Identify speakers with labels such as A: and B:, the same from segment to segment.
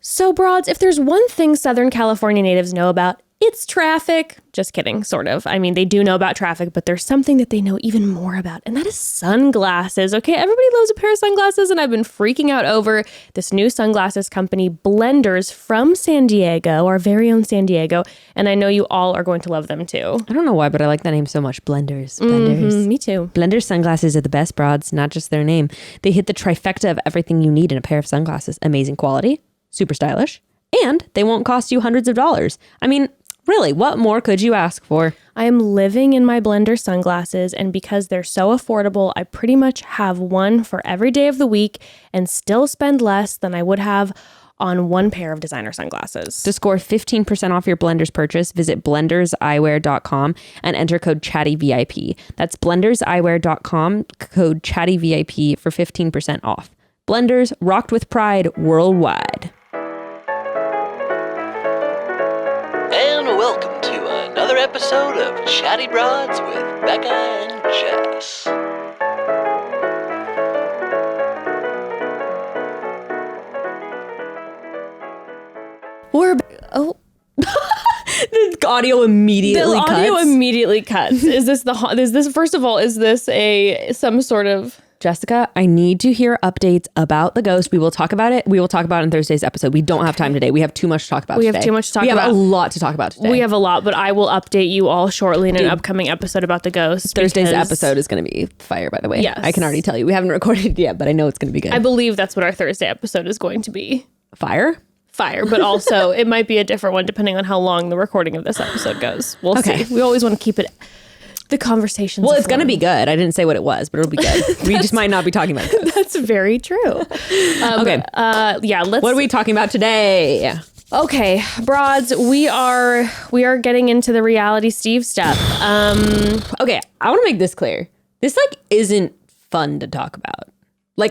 A: So, broads, if there's one thing Southern California natives know about, it's traffic. Just kidding, sort of. I mean, they do know about traffic, but there's something that they know even more about, and that is sunglasses. Okay, everybody loves a pair of sunglasses, and I've been freaking out over this new sunglasses company, Blenders, from San Diego, our very own San Diego, and I know you all are going to love them too.
B: I don't know why, but I like that name so much. Blenders. Blenders.
A: Me too.
B: Blenders sunglasses are the best, broads, not just their name. They hit the trifecta of everything you need in a pair of sunglasses. Amazing quality, super stylish, and they won't cost you hundreds of dollars. I mean, really, what more could you ask for?
A: I am living in my Blender sunglasses, and because they're so affordable, I pretty much have one for every day of the week and still spend less than I would have on one pair of designer sunglasses.
B: To score 15% off your Blenders purchase, visit blenderseyewear.com and enter code ChattyVIP. That's blenderseyewear.com, code ChattyVIP for 15% off. Blenders, rocked with pride worldwide.
C: And welcome to another episode of Chatty Broads with Becca and Jess.
B: The audio immediately cuts.
A: The audio immediately cuts. Is this first of all, is this some sort of...
B: Jessica, I need to hear updates about the ghost. We will talk about it. We will talk about it in Thursday's episode. We don't have time today. We have too much to talk about today.
A: We have too much to talk about.
B: We have a lot to talk about today.
A: We have a lot, but I will update you all shortly in an upcoming episode about the ghost.
B: Thursday's episode is going to be fire, by the way.
A: Yes.
B: I can already tell you. We haven't recorded it yet, but I know it's going to be good.
A: I believe that's what our Thursday episode is going to be.
B: Fire,
A: but also it might be a different one depending on how long the recording of this episode goes. We'll see. We always want to keep the conversations.
B: Well, it's going to be good. I didn't say what it was, but it'll be good. We just might not be talking about it.
A: That's very true.
B: Okay.
A: Let's...
B: What are we talking about today?
A: Okay, broads, we are getting into the reality Steve stuff.
B: Okay, I want to make this clear. This isn't fun to talk about.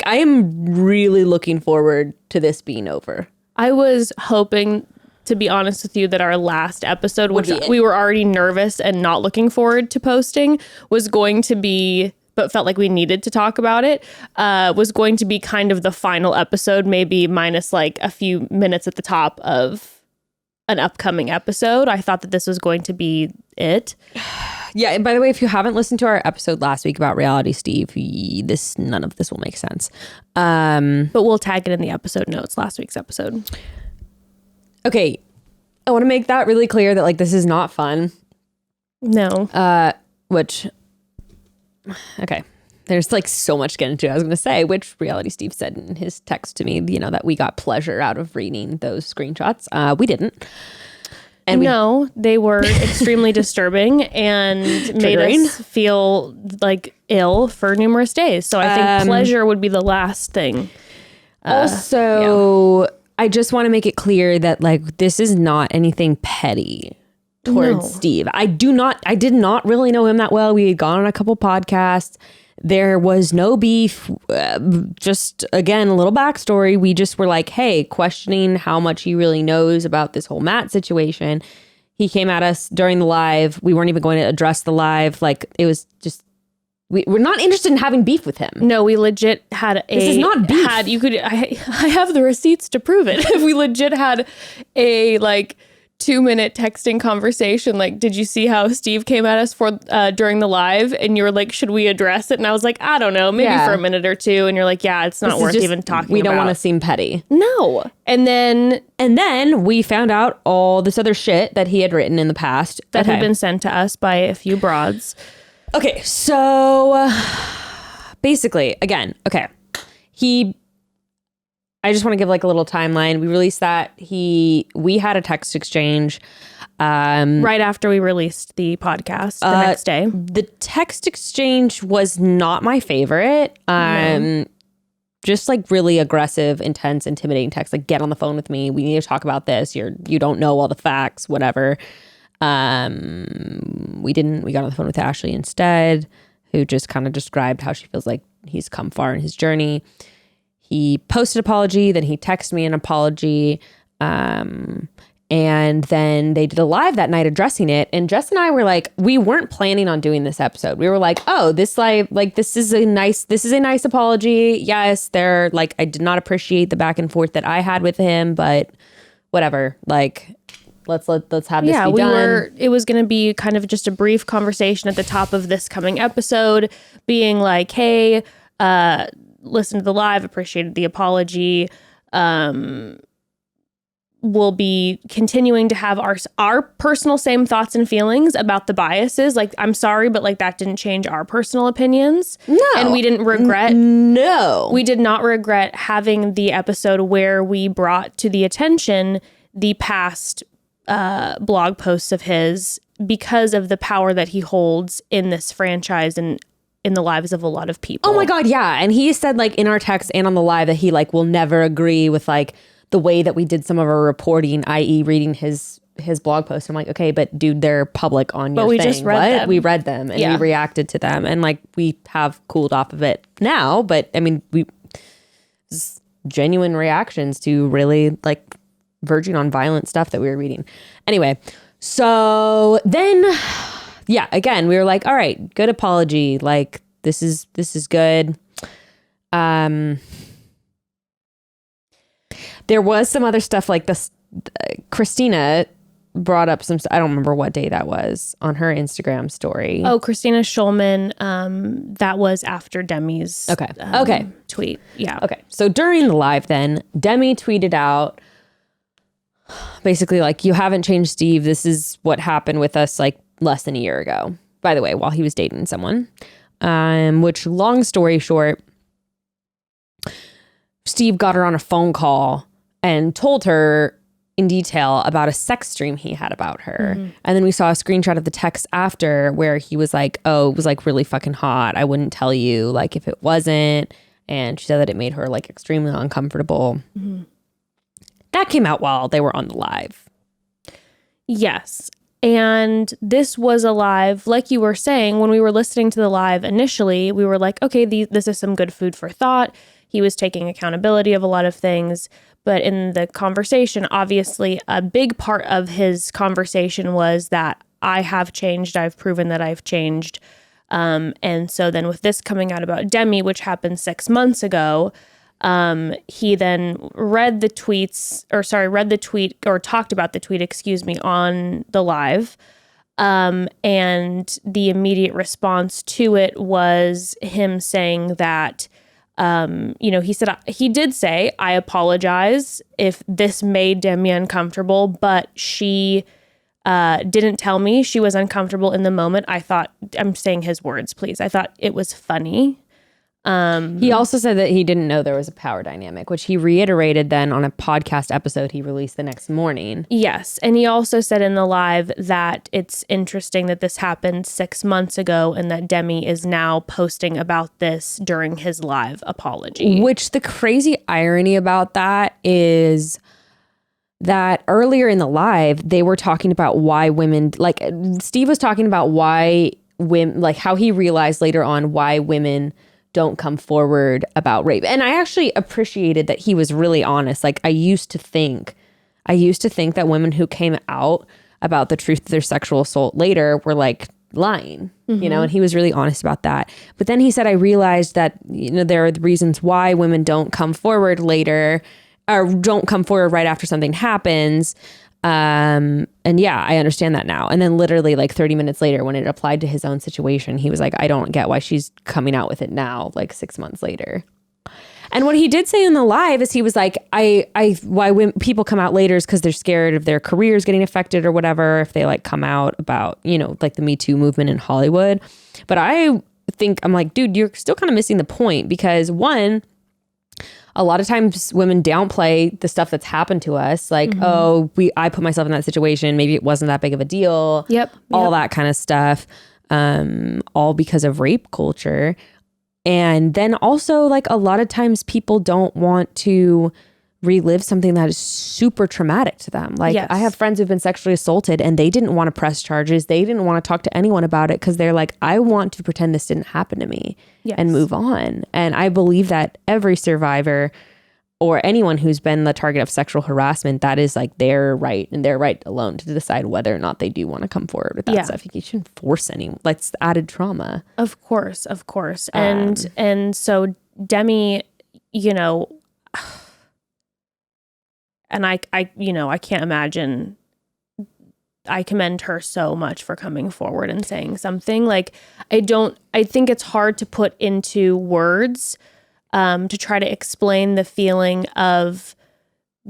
B: I am really looking forward to this being over.
A: I was hoping, to be honest with you, that our last episode, which we were already nervous and not looking forward to posting, was going to be, but felt like we needed to talk about it, was going to be kind of the final episode, maybe minus a few minutes at the top of an upcoming episode. I thought that this was going to be it.
B: Yeah, and by the way, if you haven't listened to our episode last week about reality Steve, none of this will make sense.
A: But we'll tag it in the episode notes, last week's episode.
B: Okay, I want to make that really clear that this is not fun.
A: No.
B: Okay. There's so much to get into. I was going to say, which reality Steve said in his text to me, that we got pleasure out of reading those screenshots. We didn't. And
A: they were extremely disturbing and made us feel ill for numerous days. So I think pleasure would be the last thing.
B: I just want to make it clear that this is not anything petty towards Steve. I did not really know him that well. We had gone on a couple podcasts. There was no beef. Just again, a little backstory. We just were hey, questioning how much he really knows about this whole Matt situation. He came at us during the live. We weren't even going to address the live. It was just, we're not interested in having beef with him.
A: No, we legit had
B: this is not beef.
A: I have the receipts to prove it. We legit had a 2-minute texting conversation. Did you see how Steve came at us for during the live? And you were should we address it? And I was I don't know, maybe for a minute or two. And you're yeah, it's not worth even talking about.
B: We don't want to seem petty.
A: No. And then
B: we found out all this other shit that he had written in the past.
A: That had been sent to us by a few broads.
B: Okay, so basically, again, I just want to give a little timeline. We released that. We had a text exchange.
A: Right after we released the podcast the next day.
B: The text exchange was not my favorite. Just really aggressive, intense, intimidating text. Get on the phone with me. We need to talk about this. You don't know all the facts, whatever. We didn't. We got on the phone with Ashley instead, who just kind of described how she feels he's come far in his journey. He posted an apology, then he texted me an apology. And then they did a live that night addressing it. And Jess and I were like, we weren't planning on doing this episode. We were like, oh, this live, like, this is a nice apology. Yes, they're like, I did not appreciate the back and forth that I had with him, but whatever. Like, let's have this be done.
A: It was going to be kind of just a brief conversation at the top of this coming episode, being like, hey, listen to the live, appreciated the apology. We'll be continuing to have our personal same thoughts and feelings about the biases. Like, I'm sorry, but like that didn't change our personal opinions.
B: No.
A: And we didn't regret.
B: No.
A: We did not regret having the episode where we brought to the attention the past blog posts of his because of the power that he holds in this franchise and in the lives of a lot of people.
B: Oh my God, yeah. And he said like in our text and on the live that he like will never agree with like the way that we did some of our reporting, i.e. reading his blog post. I'm like, okay, but dude, they're public on your thing. But we just read them. We read them and we reacted to them. And like, we have cooled off of it now. But I mean, genuine reactions to really like verging on violent stuff that we were reading. Anyway, so then, yeah, again, we were like, all right, good apology. Like, this is good. There was some other stuff like this. Christina brought up some, I don't remember what day that was, on her Instagram story.
A: Oh, Christina Schulman. That was after Demi's tweet. Yeah.
B: Okay. So during the live then, Demi tweeted out basically like, you haven't changed, Steve. This is what happened with us like less than a year ago. By the way, while he was dating someone. Which, long story short, Steve got her on a phone call and told her in detail about a sex dream he had about her. Mm-hmm. And then we saw a screenshot of the text after where he was like, oh, it was like really fucking hot. I wouldn't tell you like if it wasn't. And she said that it made her like extremely uncomfortable. Mm-hmm. That came out while they were on the live.
A: Yes. And this was a live, like you were saying, when we were listening to the live initially, we were like, okay, this is some good food for thought. He was taking accountability of a lot of things. But in the conversation, obviously, a big part of his conversation was that I have changed. I've proven that I've changed. And so then with this coming out about Demi, which happened 6 months ago, he then read the tweet or talked about the tweet, on the live. And the immediate response to it was him saying that, he did say, I apologize if this made Demi uncomfortable, but she didn't tell me she was uncomfortable in the moment. I'm saying his words, please. I thought it was funny.
B: He also said that he didn't know there was a power dynamic, which he reiterated then on a podcast episode he released the next morning.
A: Yes. And he also said in the live that it's interesting that this happened 6 months ago and that Demi is now posting about this during his live apology.
B: Which the crazy irony about that is that earlier in the live, they were talking about why women, like Steve was talking about why women, like how he realized later on why women don't come forward about rape. And I actually appreciated that he was really honest. Like I used to think that women who came out about the truth of their sexual assault later were like lying, and he was really honest about that. But then he said, I realized that, there are reasons why women don't come forward later or don't come forward right after something happens. And yeah, I understand that now. And then literally like 30 minutes later, when it applied to his own situation, he was like, I don't get why she's coming out with it now, like 6 months later. And what he did say in the live is he was like, why when people come out later is because they're scared of their careers getting affected or whatever, if they like come out about, like the Me Too movement in Hollywood. But I'm like, dude, you're still kind of missing the point, because one, a lot of times women downplay the stuff that's happened to us. Like, I put myself in that situation. Maybe it wasn't that big of a deal.
A: Yep.
B: All that kind of stuff. All because of rape culture. And then also like a lot of times people don't want to relive something that is super traumatic to them. Like I have friends who've been sexually assaulted and they didn't want to press charges. They didn't want to talk to anyone about it because they're like, I want to pretend this didn't happen to me and move on. And I believe that every survivor or anyone who's been the target of sexual harassment, that is like their right and their right alone to decide whether or not they do want to come forward with that stuff. You shouldn't force anyone. Like, it's added trauma.
A: Of course. And so Demi, you know, and I can't imagine. I commend her so much for coming forward and saying something. Like, I think it's hard to put into words to try to explain the feeling of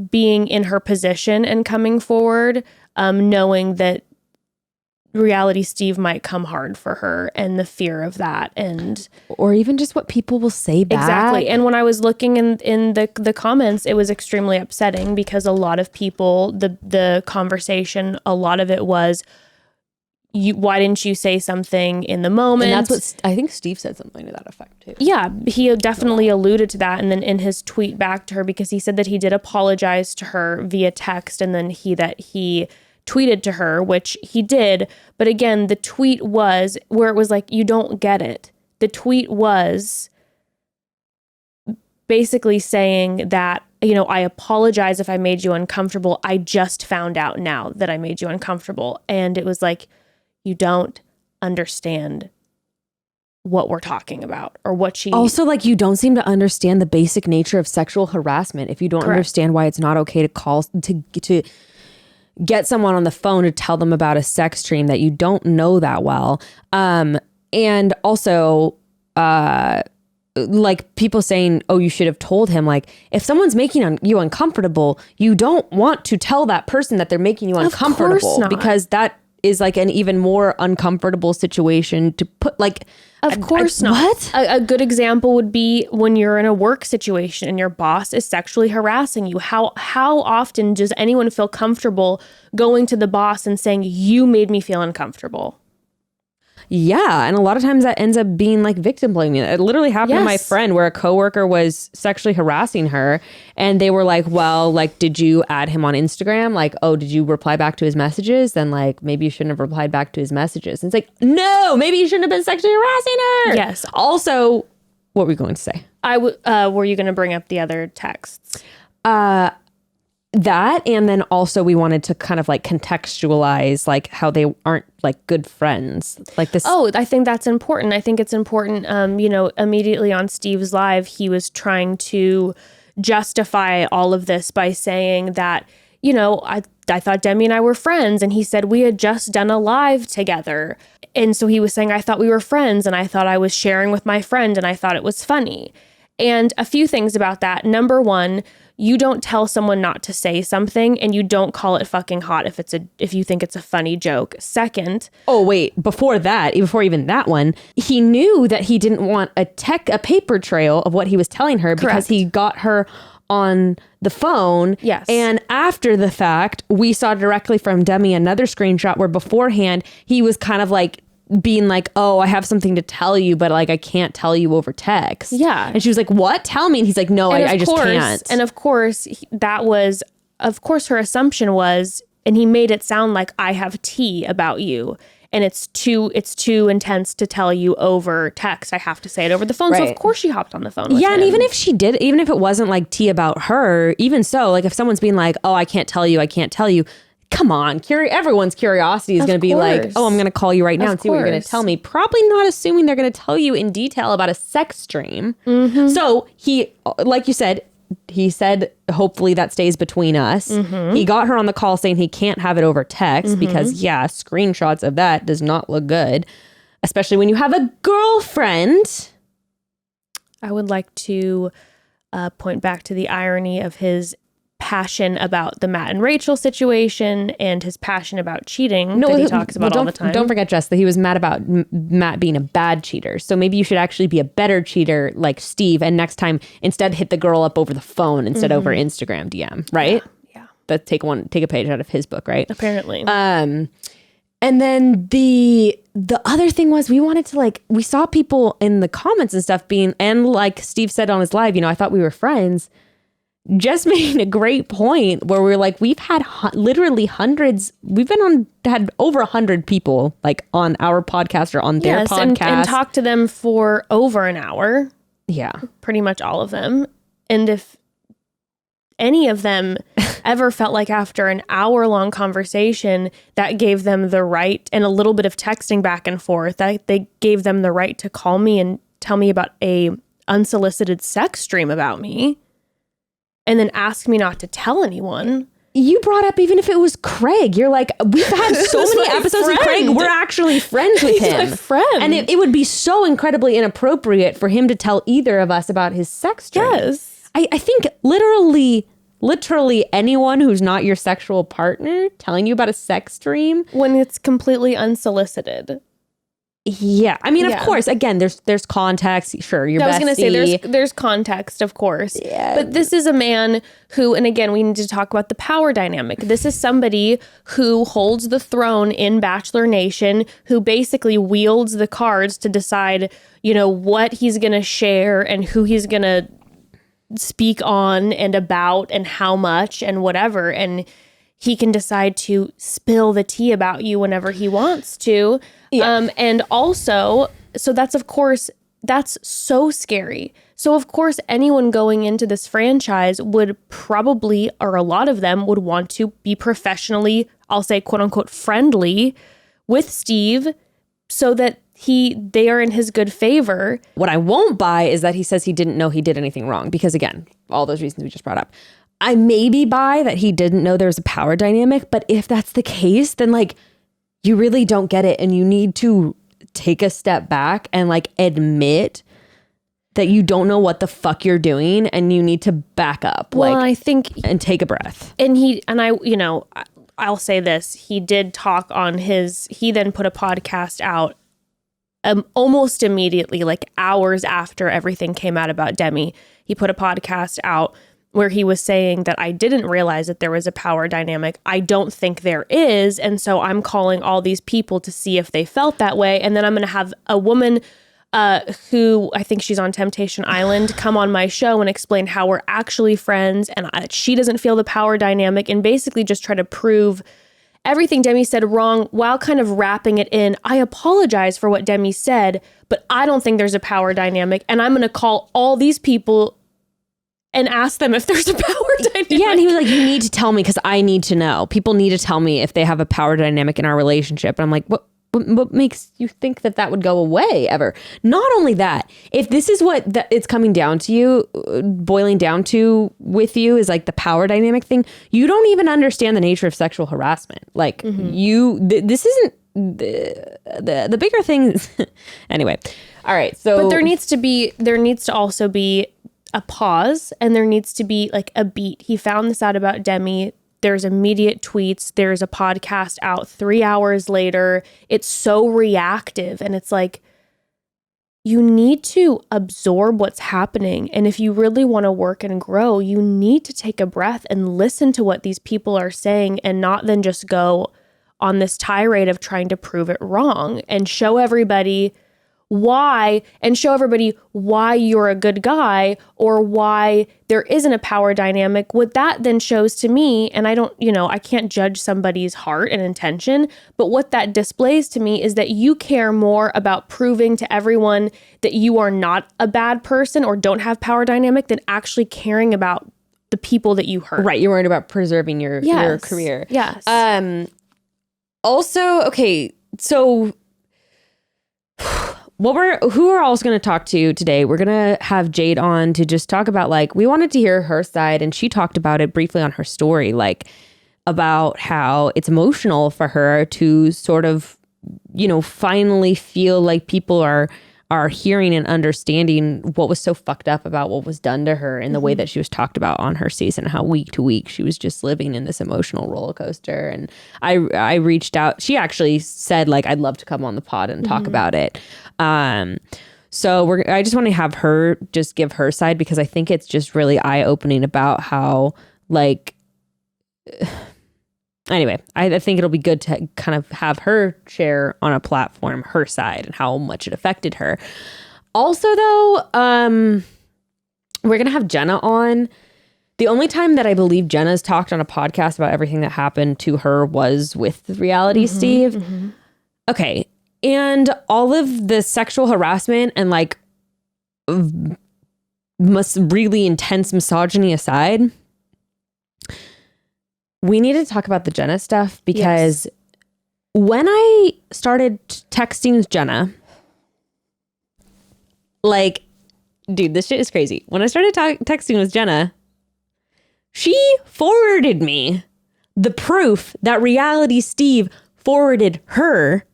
A: being in her position and coming forward, knowing that reality Steve might come hard for her and the fear of that,
B: or even just what people will say back.
A: Exactly. And when I was looking in the comments, it was extremely upsetting because a lot of people, the conversation, a lot of it was, why didn't you say something in the moment?
B: And that's what I think Steve said something to that effect too.
A: Yeah, he definitely alluded to that. And then in his tweet back to her, because he said that he did apologize to her via text, and then he tweeted to her, which he did. But again, the tweet was where it was like, you don't get it. The tweet was basically saying that, you know, I apologize if I made you uncomfortable. I just found out now that I made you uncomfortable. And it was like, you don't understand what we're talking about, or what she...
B: Also, like, you don't seem to understand the basic nature of sexual harassment if you don't understand why it's not okay to call, to get someone on the phone to tell them about a sex dream that you don't know that well. And also, like, people saying, oh, you should have told him. Like, if someone's making you uncomfortable, you don't want to tell that person that they're making you uncomfortable. Of course not. Because that is like an even more uncomfortable situation to put, like...
A: Of course not.
B: What?
A: A good example would be when you're in a work situation and your boss is sexually harassing you. How often does anyone feel comfortable going to the boss and saying, you made me feel uncomfortable?
B: Yeah. And a lot of times that ends up being like victim blaming. It literally happened to my friend where a coworker was sexually harassing her, and they were like, well, like, did you add him on Instagram? Like, oh, did you reply back to his messages? Then like, maybe you shouldn't have replied back to his messages. And it's like, no, maybe you shouldn't have been sexually harassing her.
A: Yes.
B: Also, what were we going to say?
A: Were you going to bring up the other texts?
B: That, and then also we wanted to kind of like contextualize like how they aren't like good friends like this.
A: Oh, I think that's important. I think it's important. You know, immediately on Steve's live, he was trying to justify all of this by saying that, you know, I thought Demi and I were friends, and he said we had just done a live together. And so he was saying, I thought we were friends, and I thought I was sharing with my friend, and I thought it was funny. And a few things about that. Number one, you don't tell someone not to say something, and you don't call it fucking hot if you think it's a funny joke. Second.
B: Oh, wait, before even that one, he knew that he didn't want a paper trail of what he was telling her because he got her on the phone.
A: Yes.
B: And after the fact, we saw directly from Demi another screenshot where beforehand he was kind of like being like, oh, I have something to tell you, but like I can't tell you over text.
A: Yeah.
B: And she was like, what? Tell me. And he's like, no, I just can't.
A: And of course, her assumption was, and he made it sound like I have tea about you, and it's too intense to tell you over text. I have to say it over the phone. Right. So of course she hopped on the phone with him.
B: And even if she did, even if it wasn't like tea about her, even so, like if someone's being like, oh, I can't tell you, come on, everyone's curiosity is going to be like, oh, I'm going to call you right now and see what you're going to tell me. Probably not assuming they're going to tell you in detail about a sex dream. Mm-hmm. So he, like you said, he said, hopefully that stays between us. Mm-hmm. He got her on the call saying he can't have it over text because, screenshots of that does not look good, especially when you have a girlfriend.
A: I would like to point back to the irony of his passion about the Matt and Rachel situation and his passion about cheating that he talks about all the time.
B: Don't forget, Jess, that he was mad about Matt being a bad cheater. So maybe you should actually be a better cheater like Steve, and next time instead hit the girl up over the phone instead over Instagram DM, right?
A: Yeah.
B: But take a page out of his book, right?
A: Apparently.
B: And then the other thing was we saw people in the comments and stuff and like Steve said on his live, you know, I thought we were friends. Just making a great point where we're like, we've had literally hundreds. We've had over 100 people like on our podcast or on their podcast
A: and talked to them for over an hour.
B: Yeah,
A: pretty much all of them. And if any of them ever felt like after an hour-long conversation that gave them the right, and a little bit of texting back and forth, that they gave them the right to call me and tell me about a unsolicited sex dream about me and then ask me not to tell anyone.
B: You brought up even if it was Craig. You're like, we've had so many episodes with Craig. We're actually friends with him.
A: He's my friend.
B: And it would be so incredibly inappropriate for him to tell either of us about his sex dream.
A: Yes.
B: I think literally anyone who's not your sexual partner telling you about a sex dream.
A: When it's completely unsolicited.
B: Yeah. I mean, of course, again, there's context. Sure, your bestie.
A: I was going to say there's context, of course.
B: Yeah.
A: But this is a man who, and again, we need to talk about the power dynamic. This is somebody who holds the throne in Bachelor Nation, who basically wields the cards to decide, what he's going to share and who he's going to speak on and about and how much and whatever. And he can decide to spill the tea about you whenever he wants to. Yeah. And also, so that's so scary. So of course, anyone going into this franchise would probably, or a lot of them would want to be professionally, I'll say quote unquote, friendly with Steve so that they are in his good favor.
B: What I won't buy is that he says he didn't know he did anything wrong, because again, all those reasons we just brought up. I maybe buy that he didn't know there was a power dynamic, but if that's the case, then you really don't get it, and you need to take a step back and admit that you don't know what the fuck you're doing, and you need to back up.
A: Well, I think,
B: and take a breath.
A: And I'll say this: he did talk on he then put a podcast out almost immediately, hours after everything came out about Demi. He put a podcast out where he was saying that I didn't realize that there was a power dynamic. I don't think there is. And so I'm calling all these people to see if they felt that way. And then I'm going to have a woman who I think she's on Temptation Island come on my show and explain how we're actually friends and she doesn't feel the power dynamic, and basically just try to prove everything Demi said wrong while kind of wrapping it in. I apologize for what Demi said, but I don't think there's a power dynamic. And I'm going to call all these people and ask them if there's a power dynamic.
B: Yeah, and he was like, you need to tell me because I need to know. People need to tell me if they have a power dynamic in our relationship. And I'm like, what makes you think that would go away ever? Not only that, if this is what it's coming down to you, boiling down to with you is the power dynamic thing, you don't even understand the nature of sexual harassment. This isn't the bigger thing. Anyway, all right. So,
A: but there needs to also be a pause, and there needs to be a beat. He found this out about Demi. There's immediate tweets. There's a podcast out 3 hours later. It's so reactive, and it's you need to absorb what's happening. And if you really want to work and grow, you need to take a breath and listen to what these people are saying, and not then just go on this tirade of trying to prove it wrong and show everybody why you're a good guy, or why there isn't a power dynamic. What that then shows to me, and I can't judge somebody's heart and intention, but what that displays to me is that you care more about proving to everyone that you are not a bad person or don't have power dynamic than actually caring about the people that you hurt.
B: Right. You're worried about preserving your career.
A: Yes.
B: Also, okay, so who we're also going to talk to today, we're going to have Jade on to just talk about we wanted to hear her side, and she talked about it briefly on her story, about how it's emotional for her to sort of, finally feel like people are hearing and understanding what was so fucked up about what was done to her in the way that she was talked about on her season, how week to week she was just living in this emotional roller coaster. And I reached out. She actually said I'd love to come on the pod and talk about it. So I just want to have her just give her side, because I think it's just really eye-opening about how anyway, I think it'll be good to kind of have her share on a platform her side and how much it affected her. Also, though, we're going to have Jenna on. The only time that I believe Jenna's talked on a podcast about everything that happened to her was with Reality Steve. Mm-hmm. Okay. And all of the sexual harassment and really intense misogyny aside, we need to talk about the Jenna stuff because when I started texting Jenna, like, dude, this shit is crazy. When I started texting with Jenna, she forwarded me the proof that Reality Steve forwarded her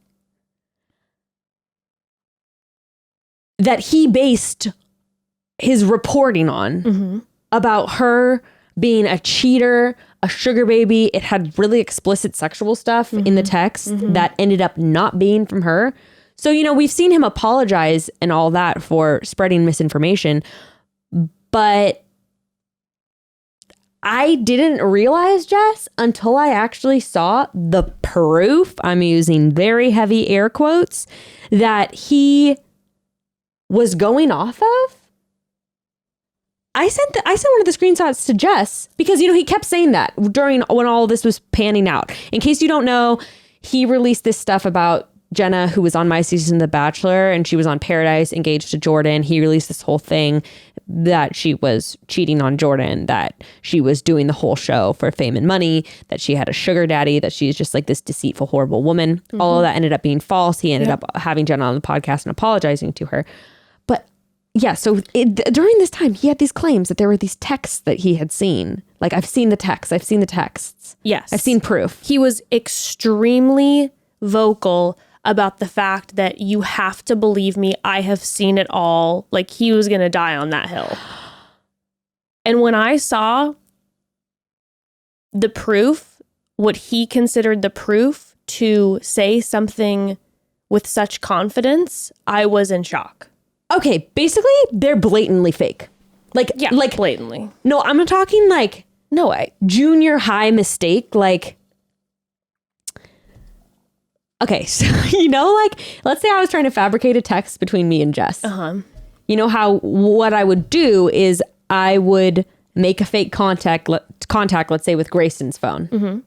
B: that he based his reporting on about her being a cheater, a sugar baby. It had really explicit sexual stuff in the text that ended up not being from her. So, you know, we've seen him apologize and all that for spreading misinformation, but I didn't realize, Jess, until I actually saw the proof, I'm using very heavy air quotes, that he was going off of. I sent one of the screenshots to Jess because, you know, he kept saying that during when all this was panning out. In case you don't know, he released this stuff about Jenna, who was on my season of The Bachelor, and she was on Paradise, engaged to Jordan. He released this whole thing that she was cheating on Jordan, that she was doing the whole show for fame and money, that she had a sugar daddy, that she's just like this deceitful, horrible woman. All of that ended up being false. He ended up having Jenna on the podcast and apologizing to her. But yeah, so during this time, he had these claims that there were these texts that he had seen. Like, I've seen the texts. I've seen the texts.
A: Yes.
B: I've seen proof.
A: He was extremely vocal about the fact that you have to believe me. I have seen it all. Like, he was going to die on that hill. And when I saw the proof, what he considered the proof to say something with such confidence, I was in shock.
B: Okay, basically, they're blatantly fake. Like,
A: Yeah,
B: like
A: blatantly.
B: No, I'm talking like
A: No,
B: junior high mistake. Like, okay, so, you know, like, let's say I was trying to fabricate a text between me and Jess. You know how what I would do is I would make a fake contact, let's say with Grayston's phone.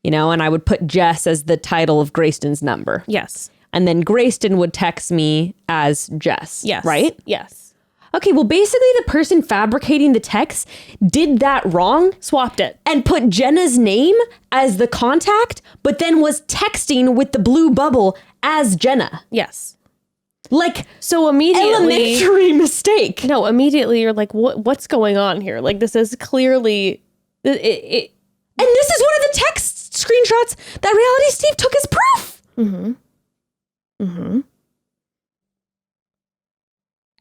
B: You know, and I would put Jess as the title of Grayston's number.
A: Yes.
B: And then Grayston would text me as Jess.
A: Yes.
B: Right?
A: Yes.
B: Okay, well, basically the person fabricating the text did that wrong.
A: Swapped it.
B: And put Jenna's name as the contact, but then was texting with the blue bubble as Jenna.
A: Yes.
B: Like,
A: so immediately...
B: Elementary mistake.
A: No, immediately you're like, what's going on here? Like, this is clearly...
B: And this is one of the text screenshots that Reality Steve took as proof.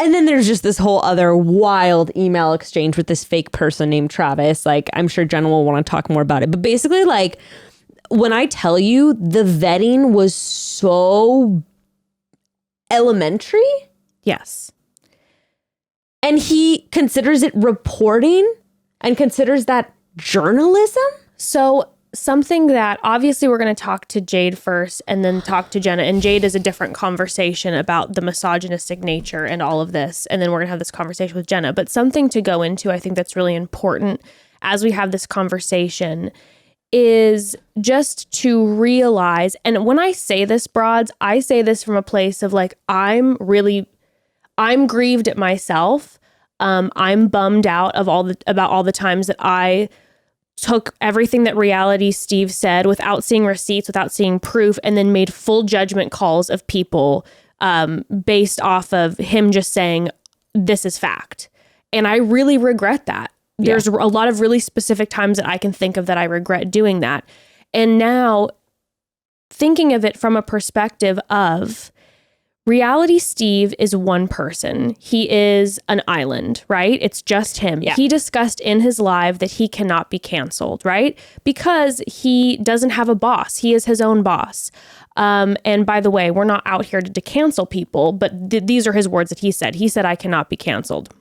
B: And then there's just this whole other wild email exchange with this fake person named Travis. Like, I'm sure Jenna will want to talk more about it. But basically, like, when I tell you the vetting was so elementary.
A: Yes.
B: And he considers it reporting and considers that journalism.
A: So something that obviously we're going to talk to Jade first and then talk to Jenna. And Jade is a different conversation about the misogynistic nature and all of this. And then we're going to have this conversation with Jenna. But something to go into, I think that's really important as we have this conversation is just to realize, and when I say this, broads, I say this from a place of like, I'm grieved at myself. I'm bummed out about all the times that I took everything that Reality Steve said without seeing receipts, without seeing proof, and then made full judgment calls of people based off of him just saying, this is fact. And I really regret that. Yeah. There's a lot of really specific times that I can think of that I regret doing that. And now thinking of it from a perspective of Reality Steve is one person. He is an island, right? It's just him. Yeah. He discussed in his live that he cannot be canceled, right? Because he doesn't have a boss. He is his own boss. And by the way, we're not out here to cancel people, but these are his words that he said. He said, I cannot be canceled.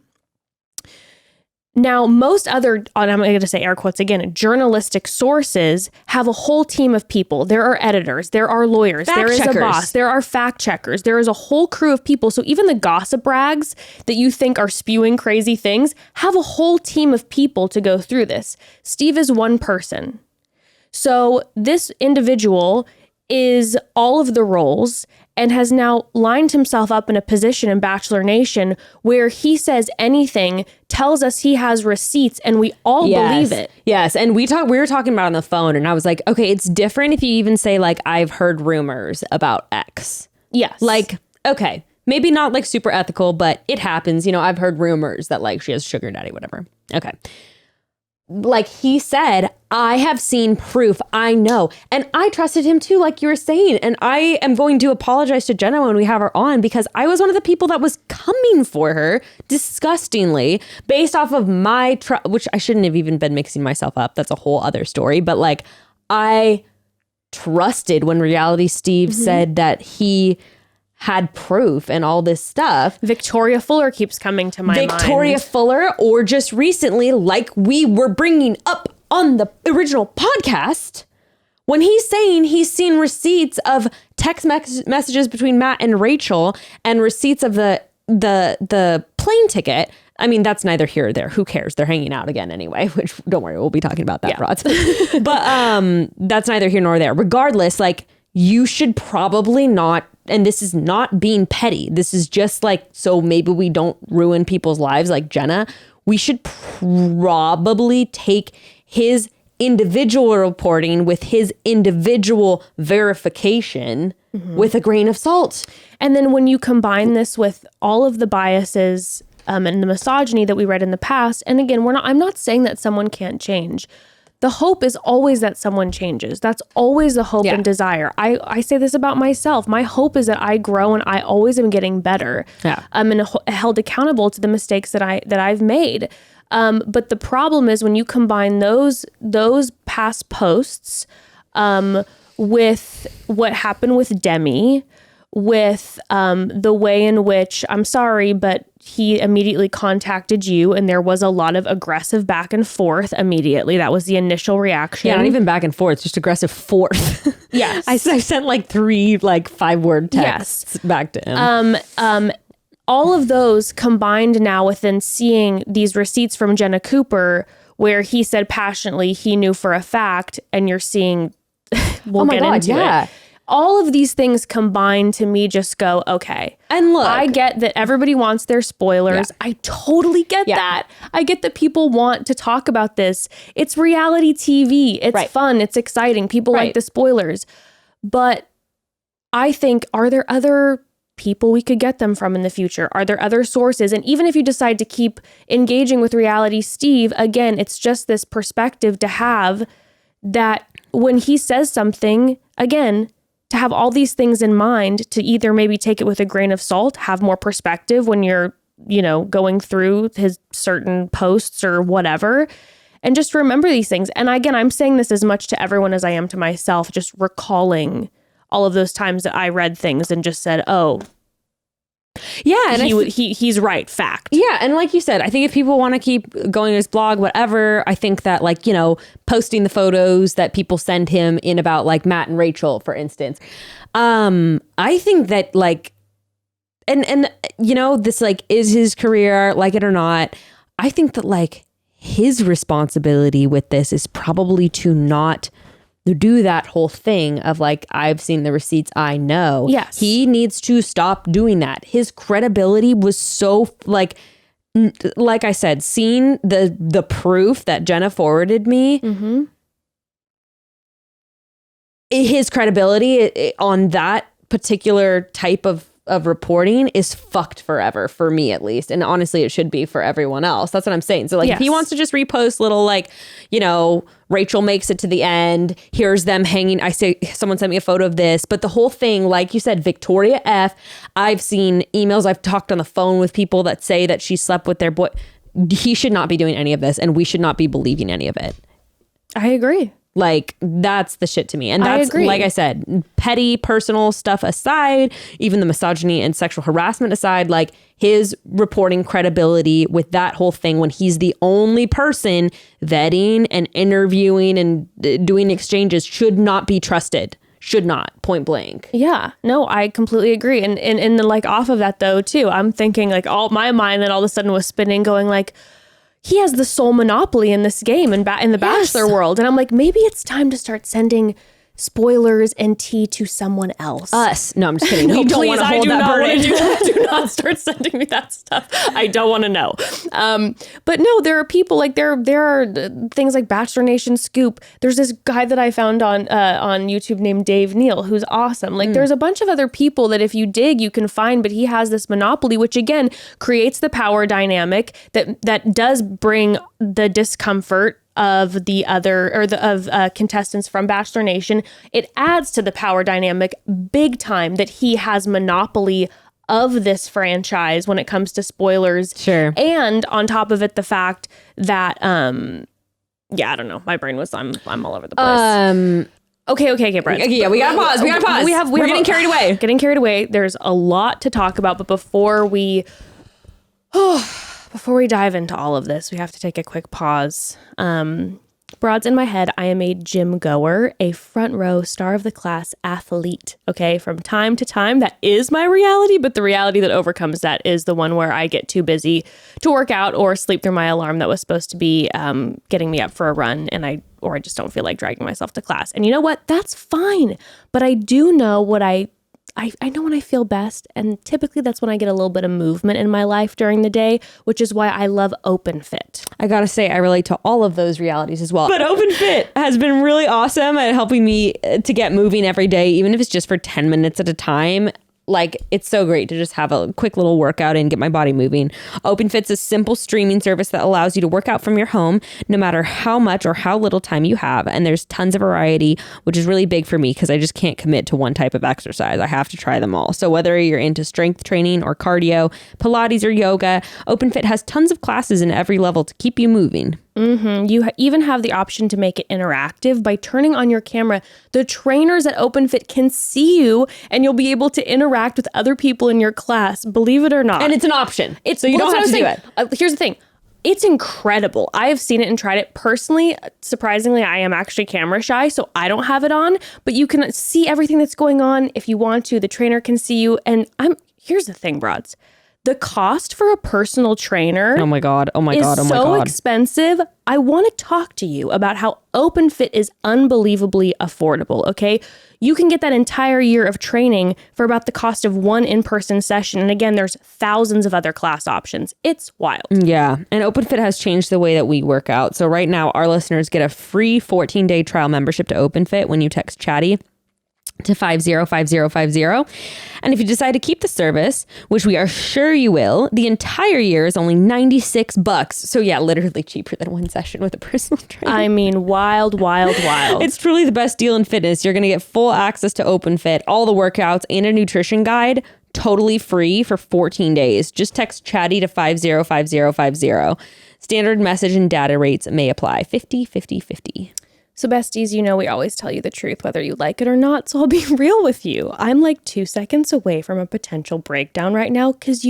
A: Now, most other, and I'm going to say air quotes again, journalistic sources have a whole team of people. There are editors, there are lawyers, there is a boss, there are fact checkers, there is a whole crew of people. So even the gossip rags that you think are spewing crazy things have a whole team of people to go through this. Steve is one person. So this individual is all of the roles and has now lined himself up in a position in Bachelor Nation where he says anything, tells us he has receipts, and we all believe it.
B: Yes. And we were talking about it on the phone, and I was like, okay, it's different if you even say like, I've heard rumors about X.
A: Yes.
B: Like, okay, maybe not like super ethical, but it happens. You know, I've heard rumors that like she has sugar daddy, whatever. Okay. Like he said, I have seen proof. I know. And I trusted him too, like you were saying. And I am going to apologize to Jenna when we have her on, because I was one of the people that was coming for her disgustingly based off of my which I shouldn't have even been mixing myself up. That's a whole other story. But like, I trusted when Reality Steve said that he had proof and all this stuff.
A: Victoria Fuller keeps coming to my mind.
B: Victoria Fuller, or just recently, like we were bringing up on the original podcast, when he's saying he's seen receipts of text messages between Matt and Rachel and receipts of the plane ticket. I mean, that's neither here or there. Who cares? They're hanging out again anyway, which don't worry, we'll be talking about that, Rods. But that's neither here nor there. Regardless, like, you should probably not, and this is not being petty, this is just like, so maybe we don't ruin people's lives like Jenna, we should probably take his individual reporting with his individual verification with a grain of salt.
A: And then when you combine this with all of the biases and the misogyny that we read in the past, and again, I'm not saying that someone can't change. The hope is always that someone changes. That's always the hope and desire. I say this about myself. My hope is that I grow and I always am getting better. And held accountable to the mistakes that I've made. But the problem is when you combine those past posts with what happened with Demi, with the way in which, I'm sorry, but he immediately contacted you and there was a lot of aggressive back and forth immediately. That was the initial reaction.
B: Yeah, not even back and forth, just aggressive forth.
A: Yes.
B: I sent like 3 like 5-word texts back to him.
A: All of those combined now within seeing these receipts from Jenna Cooper where he said passionately he knew for a fact, and you're seeing, we'll get into it. All of these things combined to me just go, okay.
B: And look,
A: I get that everybody wants their spoilers. I totally get that. I get that people want to talk about this. It's reality TV. It's fun. It's exciting. People like the spoilers. But I think, are there other people we could get them from in the future? Are there other sources? And even if you decide to keep engaging with Reality Steve, again, it's just this perspective to have that when he says something, again, to have all these things in mind, to either maybe take it with a grain of salt, have more perspective when you're, going through his certain posts or whatever, and just remember these things. And again, I'm saying this as much to everyone as I am to myself, just recalling all of those times that I read things and just said, oh, yeah, and he's right, fact.
B: Yeah, and like you said, I think if people want to keep going to his blog, whatever, I think that like, posting the photos that people send him in about like Matt and Rachel, for instance, I think that like, and this like is his career, like it or not. I think that like his responsibility with this is probably to not do that whole thing of like, I've seen the receipts, I know.
A: Yes.
B: He needs to stop doing that. His credibility was so like I said, seeing the proof that Jenna forwarded me, his credibility on that particular type of reporting is fucked forever, for me at least. And honestly, it should be for everyone else. That's what I'm saying. So like, if he wants to just repost little like, Rachel makes it to the end, here's them hanging. I say, someone sent me a photo of this, but the whole thing, like you said, Victoria F. I've seen emails, I've talked on the phone with people that say that she slept with their boy. He should not be doing any of this, and we should not be believing any of it.
A: I agree.
B: Like, that's the shit to me. And that's, like I said, petty personal stuff aside, even the misogyny and sexual harassment aside, like his reporting credibility with that whole thing when he's the only person vetting and interviewing and doing exchanges should not be trusted. Should not, point blank.
A: Yeah, no, I completely agree. And like off of that though, too, I'm thinking like my mind then all of a sudden was spinning going like, he has the sole monopoly in this game in the Bachelor world. And I'm like, maybe it's time to start sending spoilers and tea to someone else.
B: Us. No, I'm just kidding.
A: No,
B: We don't
A: please,
B: want to
A: I
B: hold
A: do
B: that
A: not
B: burden.
A: want to do that. Do not start sending me that stuff. I don't want to know. But no, there are people like there are things like Bachelor Nation Scoop. There's this guy that I found on YouTube named Dave Neal, who's awesome. Like there's a bunch of other people that if you dig, you can find, but he has this monopoly, which again creates the power dynamic that does bring the discomfort of the other of contestants from Bachelor Nation. It adds to the power dynamic big time that he has monopoly of this franchise when it comes to spoilers.
B: Sure.
A: And on top of it, the fact that I don't know. My brain was I'm all over the place. Okay, Brett.
B: Okay, yeah, we gotta pause. We're getting carried away.
A: Getting carried away. There's a lot to talk about, but before we dive into all of this, we have to take a quick pause. Broads, in my head, I am a gym goer, a front row star of the class athlete. Okay, from time to time, that is my reality, but the reality that overcomes that is the one where I get too busy to work out or sleep through my alarm that was supposed to be getting me up for a run, and I just don't feel like dragging myself to class. And you know what? That's fine. But I do know what I know when I feel best, and typically that's when I get a little bit of movement in my life during the day, which is why I love Open Fit.
B: I gotta say, I relate to all of those realities as well. But Open Fit has been really awesome at helping me to get moving every day, even if it's just for 10 minutes at a time. Like, it's so great to just have a quick little workout and get my body moving. OpenFit's a simple streaming service that allows you to work out from your home, no matter how much or how little time you have. And there's tons of variety, which is really big for me because I just can't commit to one type of exercise. I have to try them all. So whether you're into strength training or cardio, Pilates or yoga, OpenFit has tons of classes in every level to keep you moving.
A: You even have the option to make it interactive by turning on your camera. The trainers at OpenFit can see you, and you'll be able to interact with other people in your class, believe it or not.
B: And it's an option. So you don't have to do it.
A: Here's the thing. It's incredible. I have seen it and tried it personally. Surprisingly, I am actually camera shy, so I don't have it on, but you can see everything that's going on if you want to. The trainer can see you. And here's the thing, Broads. The cost for a personal trainer is so expensive. I want to talk to you about how OpenFit is unbelievably affordable, okay? You can get that entire year of training for about the cost of one in-person session. And again, there's thousands of other class options. It's wild.
B: Yeah, and OpenFit has changed the way that we work out. So right now, our listeners get a free 14-day trial membership to OpenFit when you text Chatty to 505050. And if you decide to keep the service, which we are sure you will, the entire year is only $96. So yeah, literally cheaper than one session with a personal trainer.
A: I mean, wild.
B: It's truly the best deal in fitness. You're going to get full access to OpenFit, all the workouts, and a nutrition guide, totally free for 14 days. Just text Chatty to 505050. Standard message and data rates may apply. 50-50-50.
A: So besties, you know we always tell you the truth whether you like it or not, so I'll be real with you. I'm like 2 seconds away from a potential breakdown right now because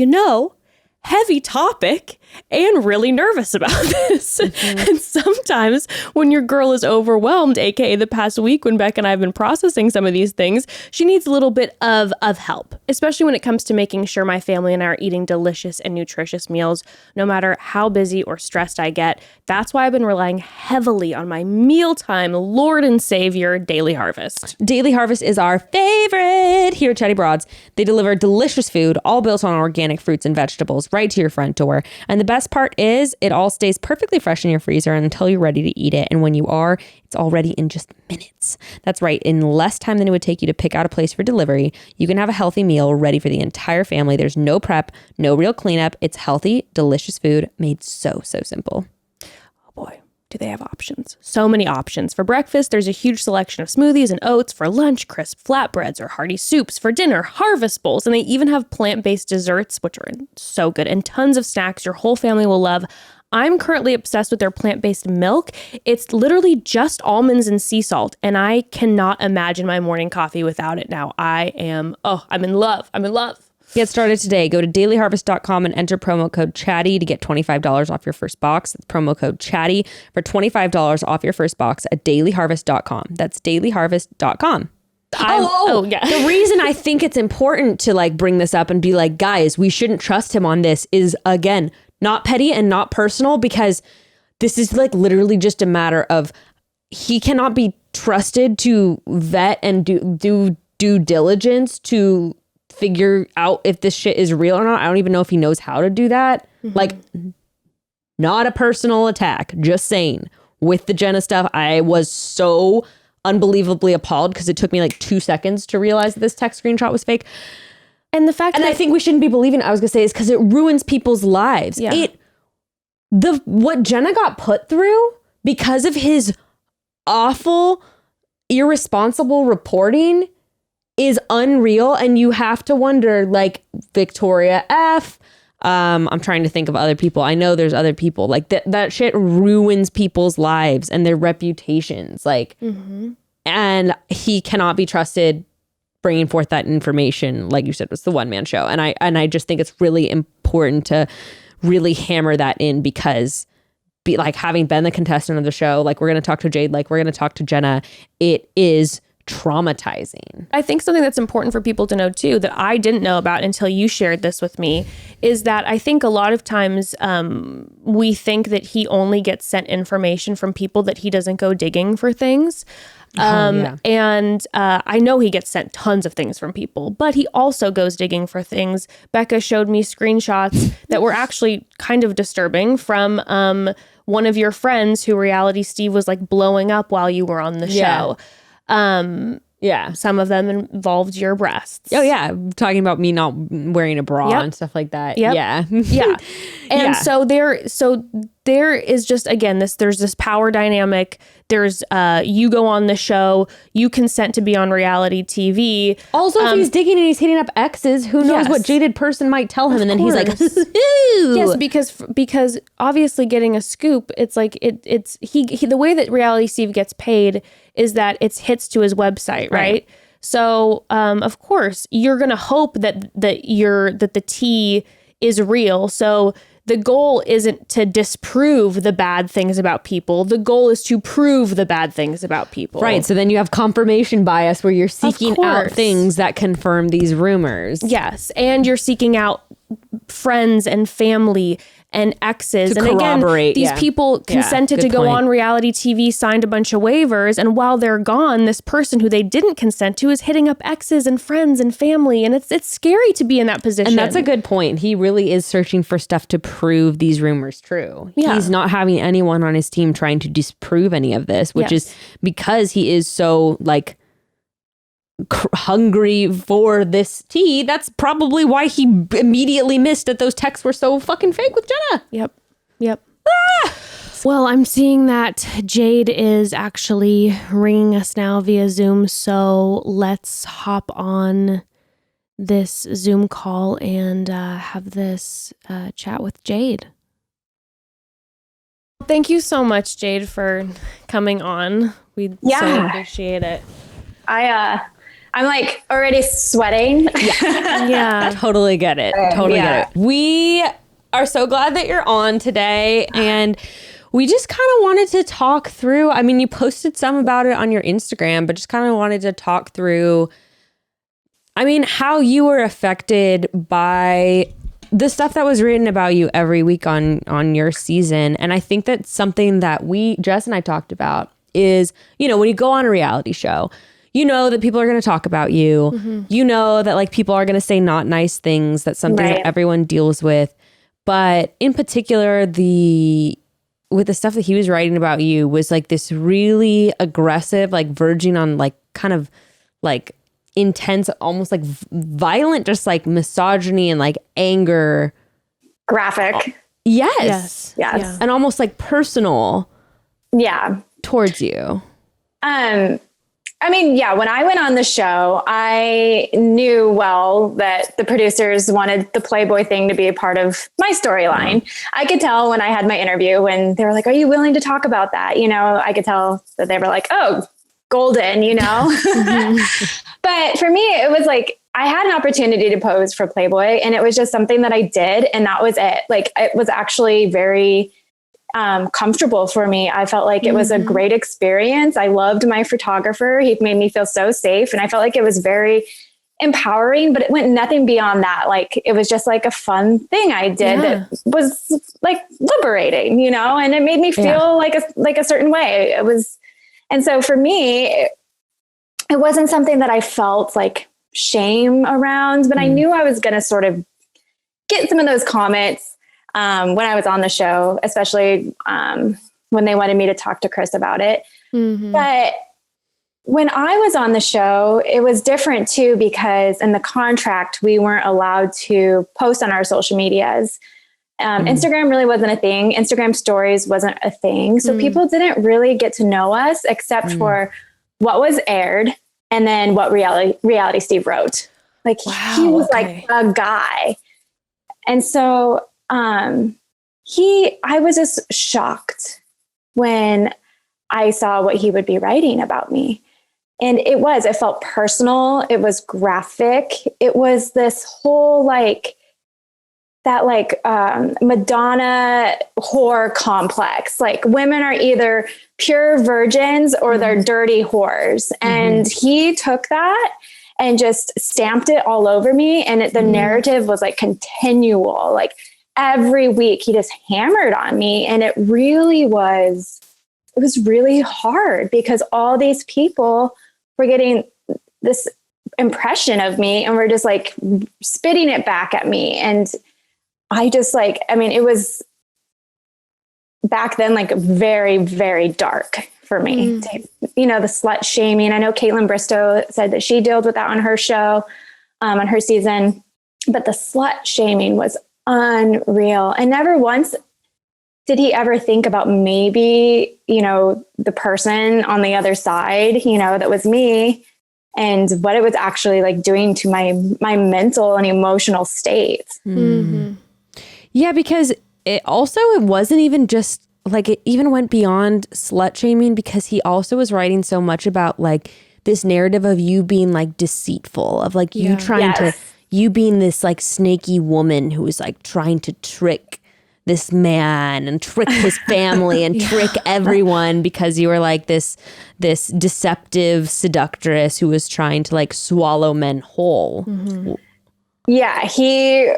A: heavy topic and really nervous about this. And sometimes when your girl is overwhelmed, aka the past week when Beck and I have been processing some of these things, she needs a little bit of help, especially when it comes to making sure my family and I are eating delicious and nutritious meals, no matter how busy or stressed I get. That's why I've been relying heavily on my mealtime Lord and Savior, Daily Harvest.
B: Daily Harvest is our favorite here at Chatty Broads. They deliver delicious food, all built on organic fruits and vegetables, right to your front door. And the best part is it all stays perfectly fresh in your freezer until you're ready to eat it. And when you are, it's all ready in just minutes. That's right. In less time than it would take you to pick out a place for delivery, you can have a healthy meal ready for the entire family. There's no prep, no real cleanup. It's healthy, delicious food made so simple.
A: Oh boy. Do they have options? So many options. For breakfast, there's a huge selection of smoothies and oats. For lunch, crisp flatbreads or hearty soups. For dinner, harvest bowls. And they even have plant-based desserts, which are so good. And tons of snacks your whole family will love. I'm currently obsessed with their plant-based milk. It's literally just almonds and sea salt. And I cannot imagine my morning coffee without it now. I'm in love. I'm in love.
B: Get started today. Go to dailyharvest.com and enter promo code Chatty to get $25 off your first box. That's promo code Chatty for $25 off your first box at dailyharvest.com. That's dailyharvest.com.
A: Yeah.
B: The reason I think it's important to bring this up and be like, guys, we shouldn't trust him on this is, again, not petty and not personal, because this is literally just a matter of he cannot be trusted to vet and do due diligence to figure out if this shit is real or not. I don't even know if he knows how to do that. Like, not a personal attack, just saying. With the Jenna stuff, I was so unbelievably appalled because it took me like 2 seconds to realize that this text screenshot was fake.
A: And the fact
B: and
A: that
B: I think we shouldn't be believing it, I was gonna say, is because it ruins people's lives.
A: Yeah.
B: What Jenna got put through because of his awful, irresponsible reporting is unreal. And you have to wonder, like, Victoria F. I'm trying to think of other people. I know there's other people. Like, that shit ruins people's lives and their reputations. Like, and he cannot be trusted bringing forth that information. Like you said, was the one-man show. And I just think it's really important to really hammer that in, because like, having been the contestant of the show, like, we're going to talk to Jade, like, we're going to talk to Jenna, it is traumatizing.
A: I think something that's important for people to know too, that I didn't know about until you shared this with me, is that I think a lot of times we think that he only gets sent information from people, that he doesn't go digging for things. And I know he gets sent tons of things from people, but he also goes digging for things. Becca showed me screenshots that were actually kind of disturbing from one of your friends who Reality Steve was like blowing up while you were on the show. Some of them involved your breasts.
B: Oh yeah, talking about me not wearing a bra and stuff like that. Yeah.
A: And so there is just, again, there's this power dynamic. There's you go on the show, you consent to be on reality TV.
B: Also, if he's digging and he's hitting up exes, who knows what jaded person might tell him, and then he's like,
A: yes, because obviously getting a scoop, it's like it's he the way that Reality Steve gets paid is that it's hits to his website, right? So of course you're gonna hope that the tea is real. So the goal isn't to disprove the bad things about people. The goal is to prove the bad things about people.
B: Right. So then you have confirmation bias where you're seeking out things that confirm these rumors.
A: Yes. And you're seeking out friends and family and exes.
B: To
A: and
B: corroborate,
A: again, these people consented to go on reality TV, signed a bunch of waivers, and while they're gone, this person who they didn't consent to is hitting up exes and friends and family, and it's scary to be in that position.
B: And that's a good point. He really is searching for stuff to prove these rumors true. Yeah. He's not having anyone on his team trying to disprove any of this, which is because he is so like hungry for this tea. That's probably why he immediately missed that those texts were so fucking fake with Jenna.
A: Yep. Well, I'm seeing that Jade is actually ringing us now via Zoom, so let's hop on this Zoom call and have this chat with Jade. Thank you so much, Jade, for coming on. We so appreciate it.
D: I'm like already sweating.
A: Yeah.
B: Totally get it. Get it. We are so glad that you're on today. And we just kind of wanted to talk through, I mean, you posted some about it on your Instagram, but just kind of wanted to talk through, I mean, how you were affected by the stuff that was written about you every week on your season. And I think that's something that Jess and I talked about is, you know, when you go on a reality show, you know that people are going to talk about you. Mm-hmm. You know that like people are going to say not nice things. That's something that everyone deals with. But in particular, with the stuff that he was writing about you was like this really aggressive, like verging on like kind of like intense, almost like violent, just like misogyny and like anger.
D: Graphic.
B: Yes.
D: Yeah.
B: And almost like personal.
D: Yeah.
B: Towards you.
D: I mean, yeah, when I went on the show, I knew well that the producers wanted the Playboy thing to be a part of my storyline. I could tell when I had my interview when they were like, are you willing to talk about that? You know, I could tell that they were like, oh, golden, you know? But for me, it was like, I had an opportunity to pose for Playboy and it was just something that I did. And that was it. Like, it was actually very comfortable for me. I felt like it was a great experience. I loved my photographer. He made me feel so safe. And I felt like it was very empowering, but it went nothing beyond that. Like, it was just like a fun thing I did that was like liberating, you know, and it made me feel like a certain way. And so for me, it wasn't something that I felt like shame around, but I knew I was going to sort of get some of those comments when I was on the show, especially when they wanted me to talk to Chris about it. But when I was on the show, it was different too, because in the contract, we weren't allowed to post on our social medias. Instagram really wasn't a thing. Instagram stories wasn't a thing. So people didn't really get to know us except for what was aired and then what reality Steve wrote. Like he was like a guy. And so I was just shocked when I saw what he would be writing about me. And it felt personal. It was graphic. It was this whole Madonna whore complex. Like women are either pure virgins or they're dirty whores. And he took that and just stamped it all over me. And the narrative was like continual, like every week he just hammered on me. And it was really hard because all these people were getting this impression of me and were just like spitting it back at me. And I just it was back then like very, very dark for me. The slut shaming. I know Caitlin Bristow said that she dealt with that on her show, on her season, but the slut shaming was unreal. And never once did he ever think about maybe, the person on the other side, that was me and what it was actually like doing to my mental and emotional state.
B: Yeah, because it wasn't even just like, it even went beyond slut shaming, because he also was writing so much about like this narrative of you being like deceitful, of like you trying to, you being this like snaky woman who was like trying to trick this man and trick his family and trick everyone, because you were like this deceptive seductress who was trying to like swallow men whole.
D: Yeah, he,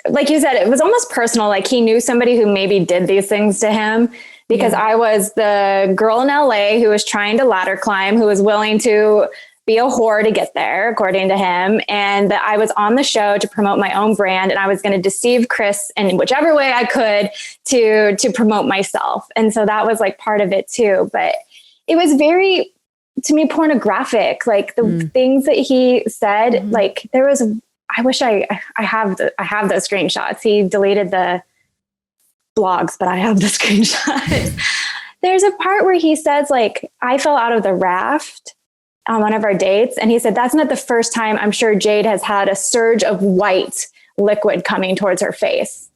D: like you said, it was almost personal. Like he knew somebody who maybe did these things to him, because I was the girl in LA who was trying to ladder climb, who was willing to be a whore to get there, according to him. And that I was on the show to promote my own brand, and I was going to deceive Chris in whichever way I could to promote myself. And so that was like part of it too. But it was very, to me, pornographic. Like the things that he said, like there was, I wish I have those screenshots. He deleted the blogs, but I have the screenshots. There's a part where he says like, I fell out of the raft on one of our dates. And he said, that's not the first time I'm sure Jade has had a surge of white liquid coming towards her face,